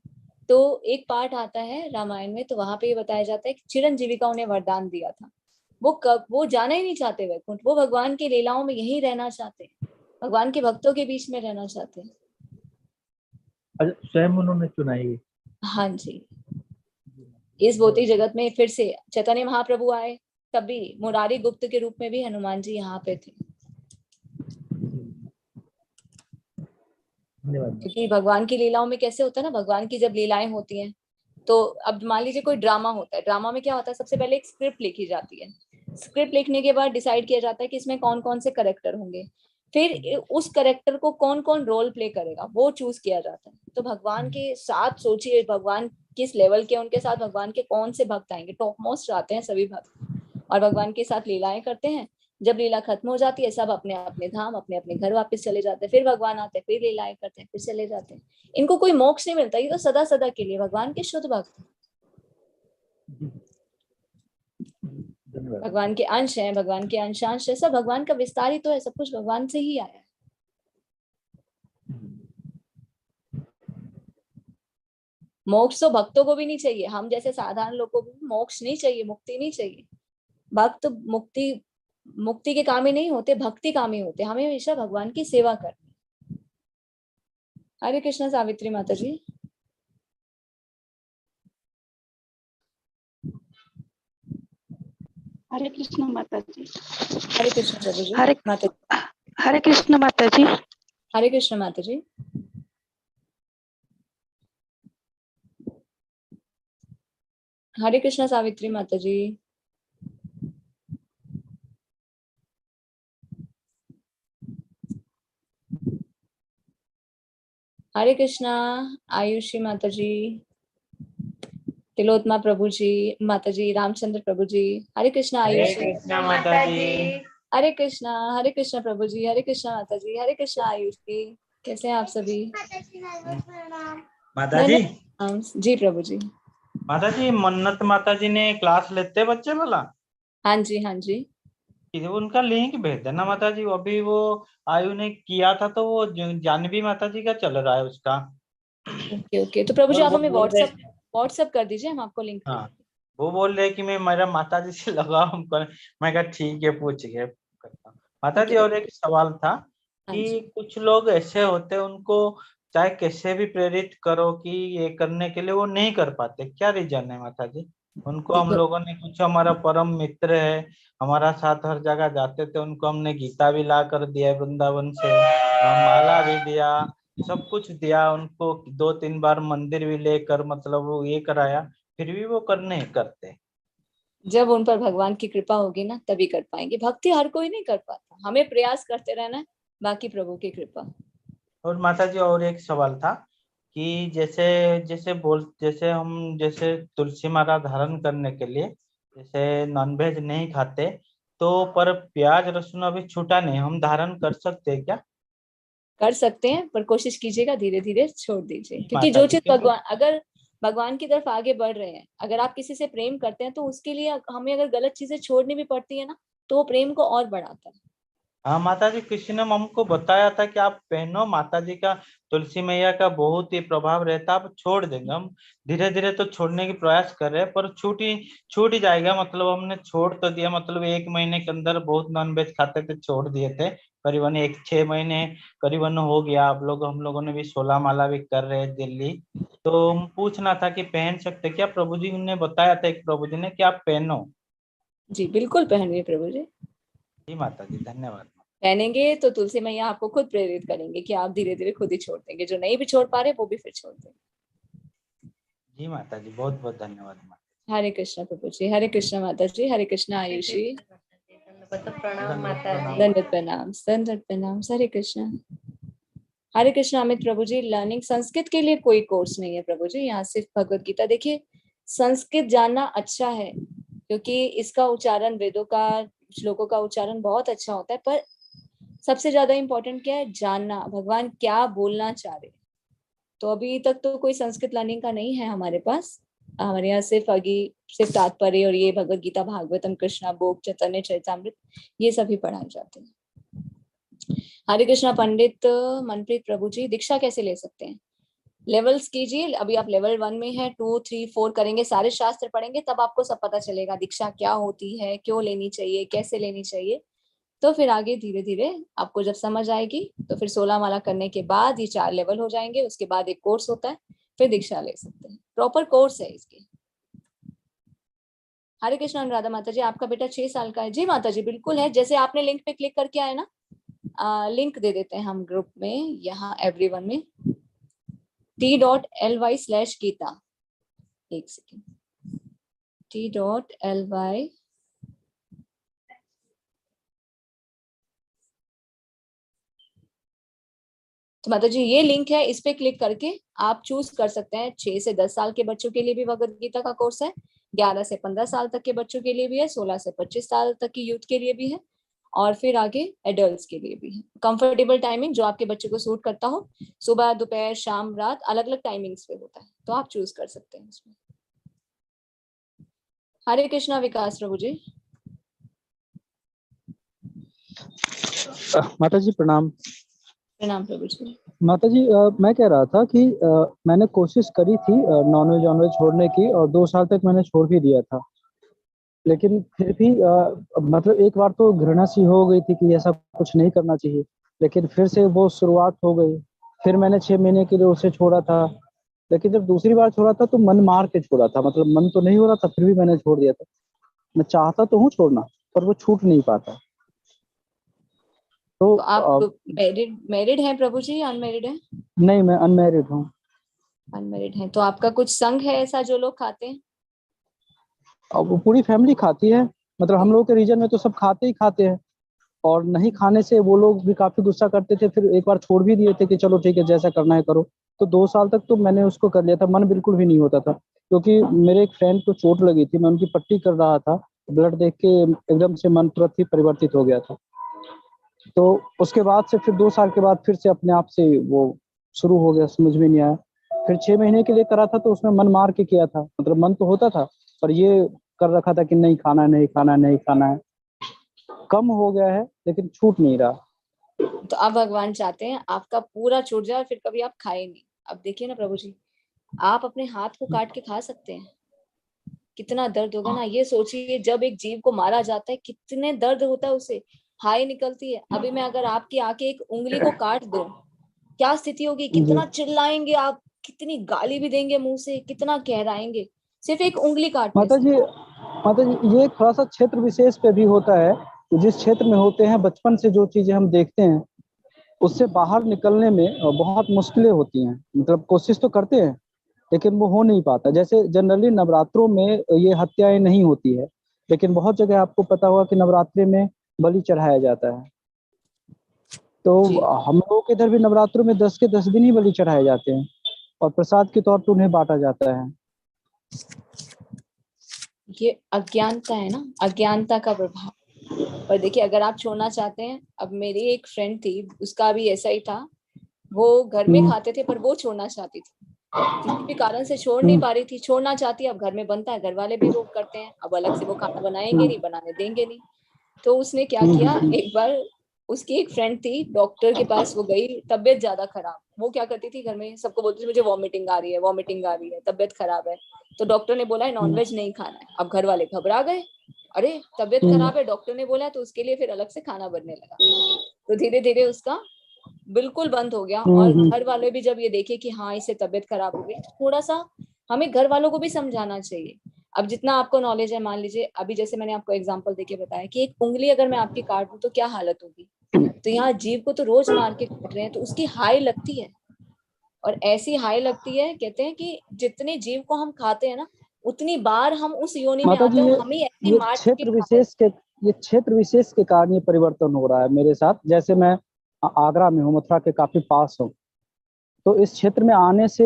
तो एक पाठ आता है रामायण में, तो वहां पे ये बताया जाता है कि चिरंजीवी का उन्हें वरदान दिया था। वो जाना ही नहीं चाहते वैकुंठ, वो भगवान की लीलाओं में यही रहना चाहते हैं, भगवान के भक्तों के बीच में रहना चाहते हैं। अच्छा, स्वयं उन्होंने चुनाई? हाँ जी। इस भौतिक जगत में फिर से चैतन्य महाप्रभु आए, तभी मुरारी गुप्त के रूप में भी हनुमान जी यहाँ पे थे। क्योंकि भगवान की लीलाओं में कैसे होता है ना, भगवान की जब लीलाएं होती हैं तो अब मान लीजिए कोई ड्रामा होता है, ड्रामा में क्या होता है, सबसे पहले एक स्क्रिप्ट लिखी जाती है, स्क्रिप्ट लिखने के बाद डिसाइड किया जाता है कि इसमें कौन कौन से करेक्टर होंगे, फिर उस करेक्टर को कौन कौन रोल प्ले करेगा वो चूज किया जाता है। तो भगवान के साथ सोचिए, भगवान किस लेवल के, उनके साथ भगवान के कौन से भक्त आएंगे, टॉप मोस्ट आते हैं सभी भक्त और भगवान के साथ लीलाएं करते हैं। जब लीला खत्म हो जाती है सब अपने अपने धाम अपने अपने घर वापस चले जाते हैं, फिर भगवान आते हैं, फिर लीलाएं करते हैं, फिर चले जाते हैं। इनको कोई मोक्ष नहीं मिलता, ये तो सदा सदा के लिए भगवान के शुद्ध भक्त हैं। धन्यवाद। भगवान के अंश हैं, भगवान के अंशांश है, सब भगवान का विस्तार ही तो है, सब कुछ भगवान से ही आया है। मोक्ष तो भक्तों को भी नहीं चाहिए, हम जैसे साधारण लोगों को भी मोक्ष नहीं चाहिए, मुक्ति नहीं चाहिए। भक्त मुक्ति के काम ही नहीं होते, भक्ति काम ही होते। हमें हमेशा भगवान की सेवा करनी। हरे कृष्ण सावित्री माता जी। हरे कृष्ण माता जी। हरे कृष्ण प्रभु जी। हरे माता जी। हरे कृष्ण माता जी। हरे कृष्ण माता जी। हरे कृष्ण सावित्री माता जी। हरे कृष्णा आयुषी माता जी, तिलोत्मा प्रभु जी, माता जी रामचंद्र प्रभु जी। हरे कृष्णा आयुषी। हरे कृष्णा माता जी। हरे कृष्णा प्रभु जी। हरे कृष्णा माता जी। हरे कृष्णा आयुषी। कैसे हैं आप सभी? माता जी। जी प्रभु जी। माता जी मन्नत माता जी ने क्लास लेते हैं बच्चे वाला? हाँ जी हाँ जी। उनका लिंक भेज देना माता जी। अभी वो आयु ने किया था तो वो जानवी माता जी का चल रहा है उसका। ओके ओके, तो प्रभु जी और आप वो हमें बोल रहे, व्हाट्सएप कर दीजिए, हम आपको लिंक हाँ वो बोल रहे कि मैं मेरा माता जी से लगा हमको। मैं कहा ठीक है पूछ के करता हूँ। माता जी और एक सवाल था हाँ कि जी। कुछ लोग ऐसे होते हैं उनको चाहे कैसे भी प्रेरित करो कि ये करने के लिए वो नहीं कर पाते, क्या रीजन है माता जी? उनको हम देखो, लोगों ने कुछ, हमारा परम मित्र है, हमारा साथ हर जगह जाते थे, उनको हमने गीता भी ला कर दिया है वृंदावन से, माला भी दिया, सब कुछ दिया उनको, 2-3 बार मंदिर भी लेकर मतलब वो ये कराया, फिर भी वो कर नहीं करते। जब उन पर भगवान की कृपा होगी ना तभी कर पाएंगे। भक्ति हर कोई नहीं कर पाता, हमें प्रयास करते रहना है, बाकी प्रभु की कृपा। और माता जी और एक सवाल था कि जैसे जैसे हम जैसे तुलसी माला धारण करने के लिए जैसे नॉनवेज नहीं खाते, तो पर प्याज लहसुन अभी छूटा नहीं, हम धारण कर सकते हैं क्या? कर सकते हैं पर कोशिश कीजिएगा धीरे धीरे छोड़ दीजिए, क्योंकि माता जो जी चीज क्योंकि भगवान, अगर भगवान की तरफ आगे बढ़ रहे हैं, अगर आप किसी से प्रेम करते हैं तो उसके लिए हमें अगर गलत चीजें छोड़नी भी पड़ती है ना तो वो प्रेम को और बढ़ाता है। हाँ माता जी, किसी ने हमको बताया था कि आप पहनो, माता जी का तुलसी मैया का बहुत ही प्रभाव रहता है, आप छोड़ देंगे। हम धीरे धीरे तो छोड़ने की प्रयास कर रहे हैं पर छूट ही जाएगा। मतलब हमने छोड़ तो दिया, मतलब 1 महीने के अंदर बहुत नॉनवेज खाते थे, छोड़ दिए थे। करीबन 6 महीने करीबन हो गया। हम लोगों ने भी 16 माला भी कर रहे हैं दिल्ली। तो हम पूछना था कि पहन सकते क्या? प्रभु जी ने बताया था, एक प्रभु जी ने, कि आप पहनो। जी बिल्कुल पहनिए प्रभु जी। जी माता जी धन्यवाद। पहनेंगे तो तुलसी मैया आपको खुद प्रेरित करेंगे कि आप धीरे धीरे खुद ही छोड़ देंगे, जो नहीं भी छोड़ पा रहे वो भी फिर छोड़ देंगे। जी माता जी बहुत बहुत धन्यवाद माता। हरे कृष्णा प्रभु जी। हरे कृष्णा माता जी। हरे कृष्णा आयुषी। प्रणाम माता जी। दंडवत प्रणाम, दंडवत प्रणाम। हरे कृष्णा। हरे कृष्णा अमित प्रभु जी। लर्निंग संस्कृत के लिए कोई कोर्स नहीं है प्रभु जी, यहाँ सिर्फ भगवत गीता। देखिए संस्कृत जानना अच्छा है क्योंकि इसका उच्चारण, वेदों का, श्लोकों का उच्चारण बहुत अच्छा होता है, पर सबसे ज्यादा इंपॉर्टेंट क्या है? जानना भगवान क्या बोलना चाह रहे। तो अभी तक तो कोई संस्कृत लर्निंग का नहीं है हमारे पास। हमारे यहाँ सिर्फ तात्पर्य और ये भगवत गीता, भागवतम, कृष्णा बोक, चैतन्य चरितामृत, ये सभी पढ़ाए जाते हैं। हरे कृष्णा पंडित मनप्रीत प्रभु जी। दीक्षा कैसे ले सकते हैं? लेवल्स कीजिए। अभी आप लेवल 1 में है, 2, 3, 4 करेंगे, सारे शास्त्र पढ़ेंगे, तब आपको सब पता चलेगा दीक्षा क्या होती है, क्यों लेनी चाहिए, कैसे लेनी चाहिए। तो फिर आगे धीरे धीरे आपको जब समझ आएगी तो फिर 16 माला करने के बाद ये 4 लेवल हो जाएंगे। उसके बाद एक कोर्स होता है, फिर दीक्षा ले सकते हैं। प्रॉपर कोर्स है इसके। हरे कृष्ण अनुराधा माता जी। आपका बेटा 6 साल का है? जी माता जी बिल्कुल है। जैसे आपने लिंक पे क्लिक करके आए ना, लिंक दे देते हैं हम ग्रुप में, यहाँ एवरीवन में, t.ly/गीता। एक सेकेंड, t.ly/गीता। तो माता जी ये लिंक है, इस पे क्लिक करके आप चूज कर सकते हैं। 6 से 10 साल के बच्चों के लिए भी भगवत गीता का कोर्स है, 11 से 15 साल तक के बच्चों के लिए भी है, 16 से 25 साल तक की यूथ के लिए भी है, और फिर आगे एडल्ट्स के लिए भी है। कंफर्टेबल टाइमिंग जो आपके बच्चे को सूट करता हो, सुबह दोपहर शाम रात अलग अलग टाइमिंग्स पे होता है, तो आप चूज कर सकते हैं इसमें। हरे कृष्णा विकास प्रभु जी। माता जी प्रणाम। प्रणाम प्रभु जी। माता जी मैं कह रहा था कि मैंने कोशिश करी थी नॉनवेज वॉनवेज छोड़ने की, और 2 साल तक मैंने छोड़ भी दिया था, लेकिन फिर भी मतलब एक बार तो घृणा सी हो गई थी कि ऐसा कुछ नहीं करना चाहिए, लेकिन फिर से वो शुरुआत हो गई। फिर मैंने 6 महीने के लिए उसे छोड़ा था, लेकिन जब दूसरी बार छोड़ा था तो मन मार के छोड़ा था, मतलब मन तो नहीं हो रहा था, फिर भी मैंने छोड़ दिया था। मैं चाहता तो हूँ छोड़ना, पर वो छूट नहीं पाता। तो आप मैरिड हैं प्रभु जी, अनमैरिड हैं? नहीं, मैं अनमैरिड हूँ। अनमैरिड हैं, तो आपका कुछ संग है ऐसा जो लोग खाते हैं? अब वो पूरी फैमिली खाती है, मतलब हम लोग के रीजन में तो सब खाते ही खाते हैं, और नहीं खाने से वो लोग भी काफी गुस्सा करते थे। फिर एक बार छोड़ भी दिए थे कि चलो ठीक है जैसा करना है करो। तो 2 साल तक तो मैंने उसको कर लिया था, मन बिल्कुल भी नहीं होता था, क्योंकि मेरे एक फ्रेंड को चोट लगी थी, मैं उनकी पट्टी कर रहा था, ब्लड देख के एकदम से मन तुरंत ही परिवर्तित हो गया था। तो उसके बाद से फिर 2 साल के बाद फिर से अपने आप से वो शुरू हो गया, समझ में नहीं आया। फिर 6 महीने के लिए करा था, तो उसमें मन मार के किया था, मतलब मन तो होता था, पर ये कर रखा था कि नहीं खाना है, नहीं खाना है, नहीं खाना है। कम हो गया है लेकिन छूट नहीं रहा। तो अब भगवान चाहते हैं आपका पूरा छूट जाए, फिर कभी आप खाए नहीं। अब देखिए ना प्रभु जी, आप अपने हाथ को काट के खा सकते हैं, कितना दर्द होगा ना। ये सोचिए जब एक जीव को मारा जाता है कितने दर्द होता है, उसे हाय निकलती है। अभी मैं अगर आपकी आके एक उंगली को काट दूं, क्या स्थिति होगी, कितना चिल्लाएंगे आप, कितनी गाली भी देंगे मुंह से, कितना कहराएंगे, सिर्फ एक उंगली काटने माता से। जी ये थोड़ा सा क्षेत्र विशेष पे भी होता है, जिस क्षेत्र में होते हैं बचपन से जो चीजें हम देखते हैं उससे बाहर निकलने में बहुत मुश्किलें होती हैं। मतलब कोशिश तो करते हैं लेकिन वो हो नहीं पाता। जैसे जनरली नवरात्रों में ये हत्याएं नहीं होती है, लेकिन बहुत जगह आपको पता होगा कि नवरात्रि में बलि चढ़ाया जाता है। तो हम लोग इधर भी नवरात्रों में 10 के 10 दिन ही बलि चढ़ाए जाते हैं, और प्रसाद के तौर पर उन्हें बांटा जाता है। ये अज्ञानता है ना, अज्ञानता का प्रभाव। और देखिए अगर आप छोड़ना चाहते हैं, अब मेरी एक फ्रेंड थी, उसका भी ऐसा ही था। वो घर में खाते थे पर वो छोड़ना चाहती थी, किसी भी कारण से छोड़ नहीं पा रही थी। छोड़ना चाहती है, अब घर में बनता है, घर वाले भी रोक करते हैं, अब अलग से वो खाना बनाएंगे नहीं, बनाने देंगे नहीं। तो उसने क्या किया, एक बार उसकी एक फ्रेंड थी, डॉक्टर के पास वो गई, तबीयत ज्यादा खराब। वो क्या करती थी, घर में सबको बोलती थी मुझे वॉमिटिंग आ रही है, वॉमिटिंग आ रही है, तबीयत खराब है। तो डॉक्टर ने बोला है नॉनवेज नहीं खाना है। अब घर वाले घबरा गए, अरे तबीयत खराब है, डॉक्टर ने बोला, तो उसके लिए फिर अलग से खाना बनने लगा। तो धीरे धीरे उसका बिल्कुल बंद हो गया। और घर वाले भी जब ये देखे कि हाँ इससे तबीयत खराब हो गई, तो थोड़ा सा हमें घर वालों को भी समझाना चाहिए। अब जितना आपको नॉलेज है, मान लीजिए अभी जैसे मैंने आपको एग्जांपल देके बताया कि एक उंगली अगर मैं आपकी काट दूं तो क्या हालत होगी। तो यहाँ जीव को तो रोज मार के काट रहे हैं, तो उसकी हाय लगती है। और ऐसी हाय लगती है, कहते हैं कि जितने जीव को हम खाते हैं ना, उतनी बार हम उस योनि में माता आते जी हैं, हमें ऐसी ये मार के क्षेत्र खा रहे हैं। विशेष के ये क्षेत्र विशेष के कारण ये परिवर्तन हो रहा है मेरे साथ। जैसे मैं आगरा में हूँ, मथुरा के काफी पास हूँ, तो इस क्षेत्र में आने से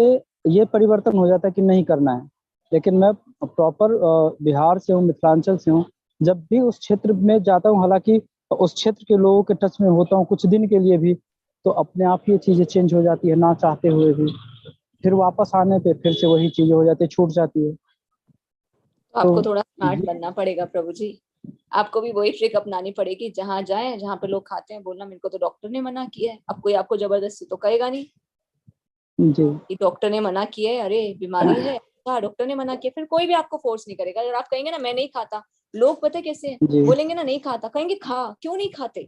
ये परिवर्तन हो जाता है कि नहीं करना है। लेकिन मैं प्रॉपर बिहार से हूँ, मिथिलांचल से हूँ। जब भी उस क्षेत्र में जाता हूँ, हालांकि उस क्षेत्र के लोगों के टच में होता हूँ कुछ दिन के लिए भी, तो अपने आप ही ये चीजें चेंज हो जाती है ना चाहते हुए भी। फिर वापस आने पे फिर से वही चीजें हो जाती है, छूट जाती है। तो आपको थोड़ा स्मार्ट बनना पड़ेगा प्रभु जी। आपको भी वही ट्रिक अपनानी पड़ेगी, जहां जाए जहां पे लोग खाते हैं, बोलना मेरे को तो डॉक्टर ने मना किया है। अब कोई आपको जबरदस्ती तो कहेगा नहीं जी कि डॉक्टर ने मना किया है, अरे बीमारी है, हाँ डॉक्टर ने मना किया, फिर कोई भी आपको फोर्स नहीं करेगा। अगर आप कहेंगे ना मैं नहीं खाता, लोग पता कैसे हैं, जी बोलेंगे ना नहीं खाता, कहेंगे खा, क्यों नहीं खाते,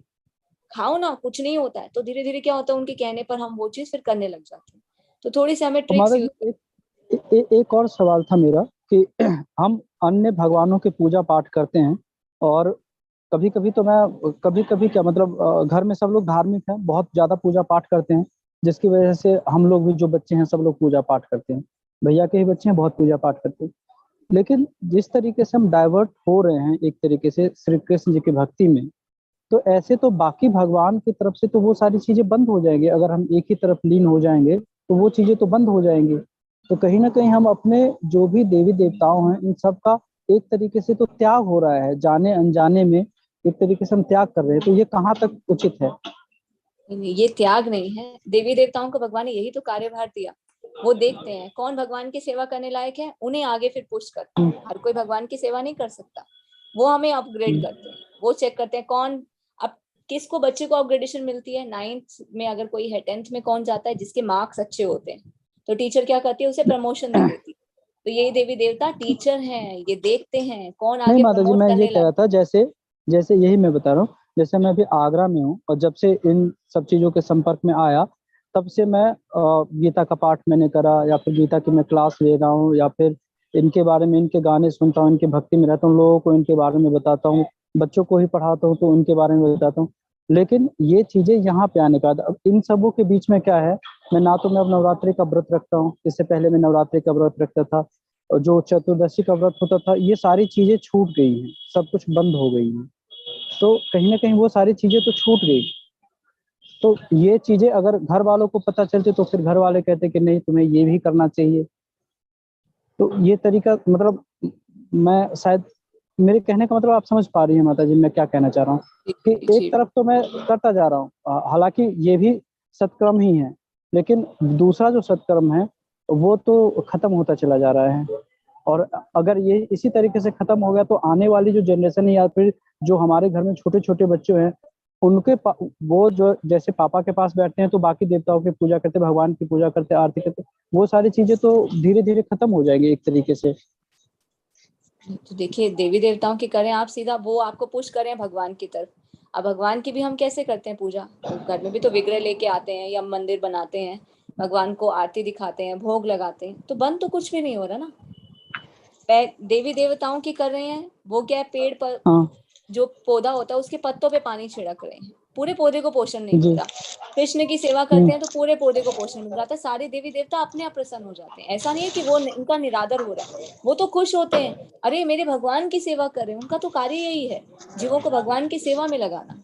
खाओ ना, कुछ नहीं होता है। तो धीरे धीरे क्या होता है, उनके कहने पर हम वो चीज फिर करने लग जाते हैं। तो थोड़ी सी हमें ट्रिक्स माता यूज जी एक और सवाल था मेरा कि हम अन्य भगवानों की पूजा पाठ करते हैं, और कभी कभी तो मैं कभी कभी क्या मतलब घर में सब लोग धार्मिक हैं, बहुत ज्यादा पूजा पाठ करते हैं, जिसकी वजह से हम लोग भी जो बच्चे हैं सब लोग पूजा पाठ करते हैं। भैया के ही बच्चे हैं, बहुत पूजा पाठ करते हैं। लेकिन जिस तरीके से हम डाइवर्ट हो रहे हैं एक तरीके से श्री कृष्ण जी की भक्ति में, तो ऐसे तो बाकी भगवान की तरफ से तो वो सारी चीजें बंद हो जाएंगी। अगर हम एक ही तरफ लीन हो जाएंगे तो वो चीजें तो बंद हो जाएंगी। तो कहीं ना कहीं हम अपने जो भी देवी देवताओं हैं इन सब का एक तरीके से तो त्याग हो रहा है, जाने अनजाने में एक तरीके से हम त्याग कर रहे हैं। तो ये कहाँ तक उचित है? ये त्याग नहीं है। देवी देवताओं को भगवान ने यही तो कार्यभार दिया। वो देखते हैं कौन भगवान की सेवा करने लायक है, उन्हें आगे फिर पुश करते हैं। हर कोई भगवान की सेवा नहीं कर सकता, वो हमें अपग्रेड करते हैं। वो चेक करते हैं कौन, अब किसको बच्चे को अपग्रेडेशन मिलती है 9th में, अगर कोई है 10th में कौन जाता है जिसके मार्क्स अच्छे होते हैं, तो टीचर क्या करती है, उसे प्रमोशन दे देती है। तो यही देवी देवता टीचर हैं, ये देखते हैं कौन नहीं आगे माता जी, प्रमोट मैं ये करने कह रहा लगा। था जैसे जैसे यही मैं बता रहा हूँ, जैसे मैं अभी आगरा में हूँ और जब से इन सब चीजों के संपर्क में आया तब से मैं गीता का पाठ मैंने करा, या फिर गीता की मैं क्लास ले रहा हूँ, या फिर इनके बारे में इनके गाने सुनता हूँ, इनके भक्ति में रहता हूँ, लोगों को इनके बारे में बताता हूँ, बच्चों को ही पढ़ाता हूँ तो उनके बारे में बताता हूँ। लेकिन ये चीजें यहाँ पे आने के बाद अब इन सबों के बीच में क्या है, मैं ना तो मैं अब नवरात्रि का व्रत रखता हूँ, इससे पहले मैं नवरात्रि का व्रत रखता था, और जो चतुर्दशी का व्रत होता था, ये सारी चीजें छूट गई हैं, सब कुछ बंद हो गई हैं। तो कहीं ना कहीं वो सारी चीजें तो छूट गई। तो ये चीजें अगर घर वालों को पता चलती तो फिर घर वाले कहते कि नहीं तुम्हें ये भी करना चाहिए। तो ये तरीका मतलब मैं शायद, मेरे कहने का मतलब आप समझ पा रही हैं माता जी मैं क्या कहना चाह रहा हूँ, कि एक तरफ तो मैं करता जा रहा हूँ, हालांकि ये भी सत्कर्म ही है, लेकिन दूसरा जो सत्कर्म है वो तो खत्म होता चला जा रहा है। और अगर ये इसी तरीके से खत्म हो गया तो आने वाली जो जनरेशन है, या फिर जो हमारे घर में छोटे छोटे बच्चे हैं, उनके वो जो जैसे पापा के पास बैठते हैं तो बाकी देवताओं की पूजा करते, भगवान की पूजा करते, आरती करते, वो सारी चीजें तो धीरे धीरे खत्म हो जाएंगी एक तरीके से। तो देखिए देवी देवताओं की करें आप सीधा, वो आपको पुश करें भगवान की तरफ। अब भगवान की भी हम कैसे करते हैं पूजा, तो घर में भी तो विग्रह लेके आते हैं या मंदिर बनाते हैं, भगवान को आरती दिखाते हैं, भोग लगाते हैं, तो बंद तो कुछ भी नहीं हो रहा ना। देवी देवताओं की कर रहे हैं, वो क्या है, पेड़ पर जो पौधा होता है उसके पत्तों पे पानी छिड़क रहे हैं, पूरे पौधे को पोषण नहीं मिल रहा। कृष्ण की सेवा करते हैं तो पूरे पौधे को पोषण मिल रहा था। सारे देवी देवता अपने आप प्रसन्न हो जाते हैं। ऐसा नहीं है कि वो उनका निरादर हो रहा है, वो तो खुश होते हैं, अरे मेरे भगवान की सेवा कर रहे हैं। उनका तो कार्य यही है, जीवों को भगवान की सेवा में लगाना।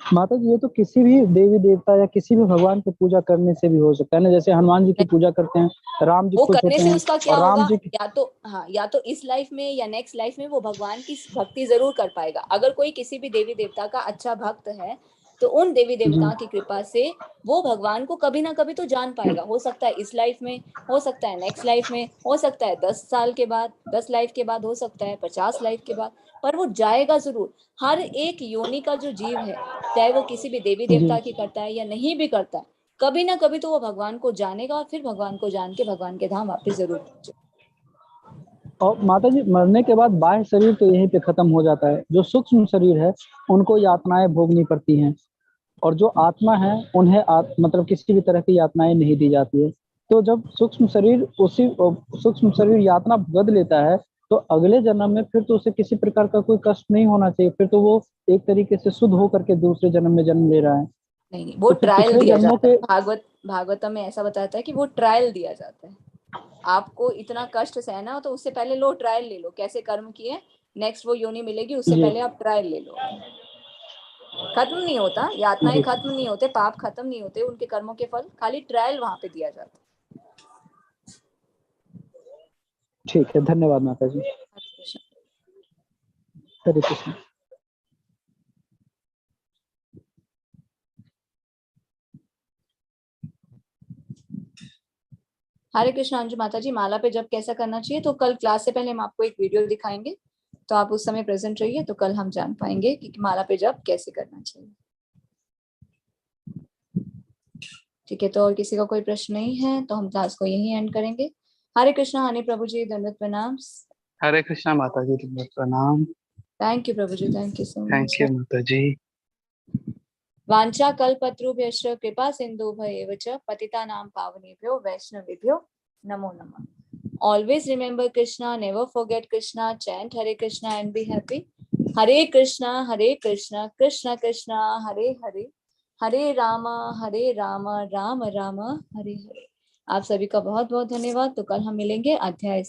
माता जी ये तो किसी भी देवी देवता या किसी भी भगवान की पूजा करने से भी हो सकता है ना, जैसे हनुमान जी की पूजा करते हैं, राम जी वो खुश करने होते से हैं, उसका क्या और राम होगा, जी की या तो हाँ, या तो इस लाइफ में या नेक्स्ट लाइफ में वो भगवान की भक्ति जरूर कर पाएगा। अगर कोई किसी भी देवी देवता का अच्छा भक्त है तो उन देवी देवताओं की कृपा से वो भगवान को कभी ना कभी तो जान पाएगा। हो सकता है इस लाइफ में, हो सकता है नेक्स्ट लाइफ में, हो सकता है 10 साल के बाद, 10 लाइफ के बाद, हो सकता है 50 लाइफ के बाद, पर वो जाएगा जरूर। हर एक योनि का जो जीव है, चाहे वो किसी भी देवी देवता की करता है या नहीं भी करता है, कभी ना कभी तो वो भगवान को जानेगा और फिर भगवान को जान के भगवान के धाम वापस जरूर पहुंचे। और माता जी मरने के बाद बाह्य शरीर तो यहीं पे खत्म हो जाता है, जो सूक्ष्म शरीर है उनको यातनाएं भोगनी पड़ती हैं, और जो आत्मा है उन्हें मतलब किसी भी तरह की यातनाएं नहीं दी जाती है। तो जब सूक्ष्म शरीर सूक्ष्म शरीर यातना भुगत लेता है तो अगले जन्म में फिर तो उसे किसी प्रकार का कोई कष्ट नहीं होना चाहिए, फिर तो वो एक तरीके से शुद्ध होकर के दूसरे जन्म में जन्म ले रहा है। नहीं, वो तो फिर ट्रायल पिछले दिया जन्मों जाता है। के भागवतम में ऐसा बताता है कि वो ट्रायल दिया जाता है। आपको इतना कष्ट सहना हो तो उससे पहले लो ट्रायल ले लो, कैसे कर्म किए, नेक्स्ट वो योनि मिलेगी, उससे जी पहले आप ट्रायल ले लो। खत्म नहीं होता, यातनाएं जी खत्म नहीं होते, पाप खत्म नहीं होते, उनके कर्मों के फल, खाली ट्रायल वहां पे दिया जाता है। ठीक है, धन्यवाद माता जी। हरे कृष्ण। हरे कृष्ण। अंजू माता जी, माला पे जब कैसा करना चाहिए, तो कल क्लास से पहले हम आपको एक वीडियो दिखाएंगे, तो आप उस समय प्रेजेंट रहिए, तो कल हम जान पाएंगे कि माला पे जब कैसे करना चाहिए। ठीक है, तो और किसी का कोई प्रश्न नहीं है तो हम क्लास को यही एंड करेंगे। हरे कृष्णा। हनी प्रभु जी, दंडवत प्रणाम। हरे कृष्णा माता जी, दंडवत प्रणाम। थैंक यू प्रभु जी, thank you so much. Thank you माता जी। वांछा कल्पतरुभ्यश्च कृपा सिंधुभ्येव च पतितानां पावनेभ्यो वैष्णवेभ्यो नमो नमः। Always remember Krishna, never forget Krishna, chant Hare Krishna and be happy. Hare Krishna, Krishna Krishna, Hare Hare, Hare Rama, Rama Rama, Hare Hare। आप सभी का बहुत बहुत धन्यवाद। तो कल हम मिलेंगे अध्याय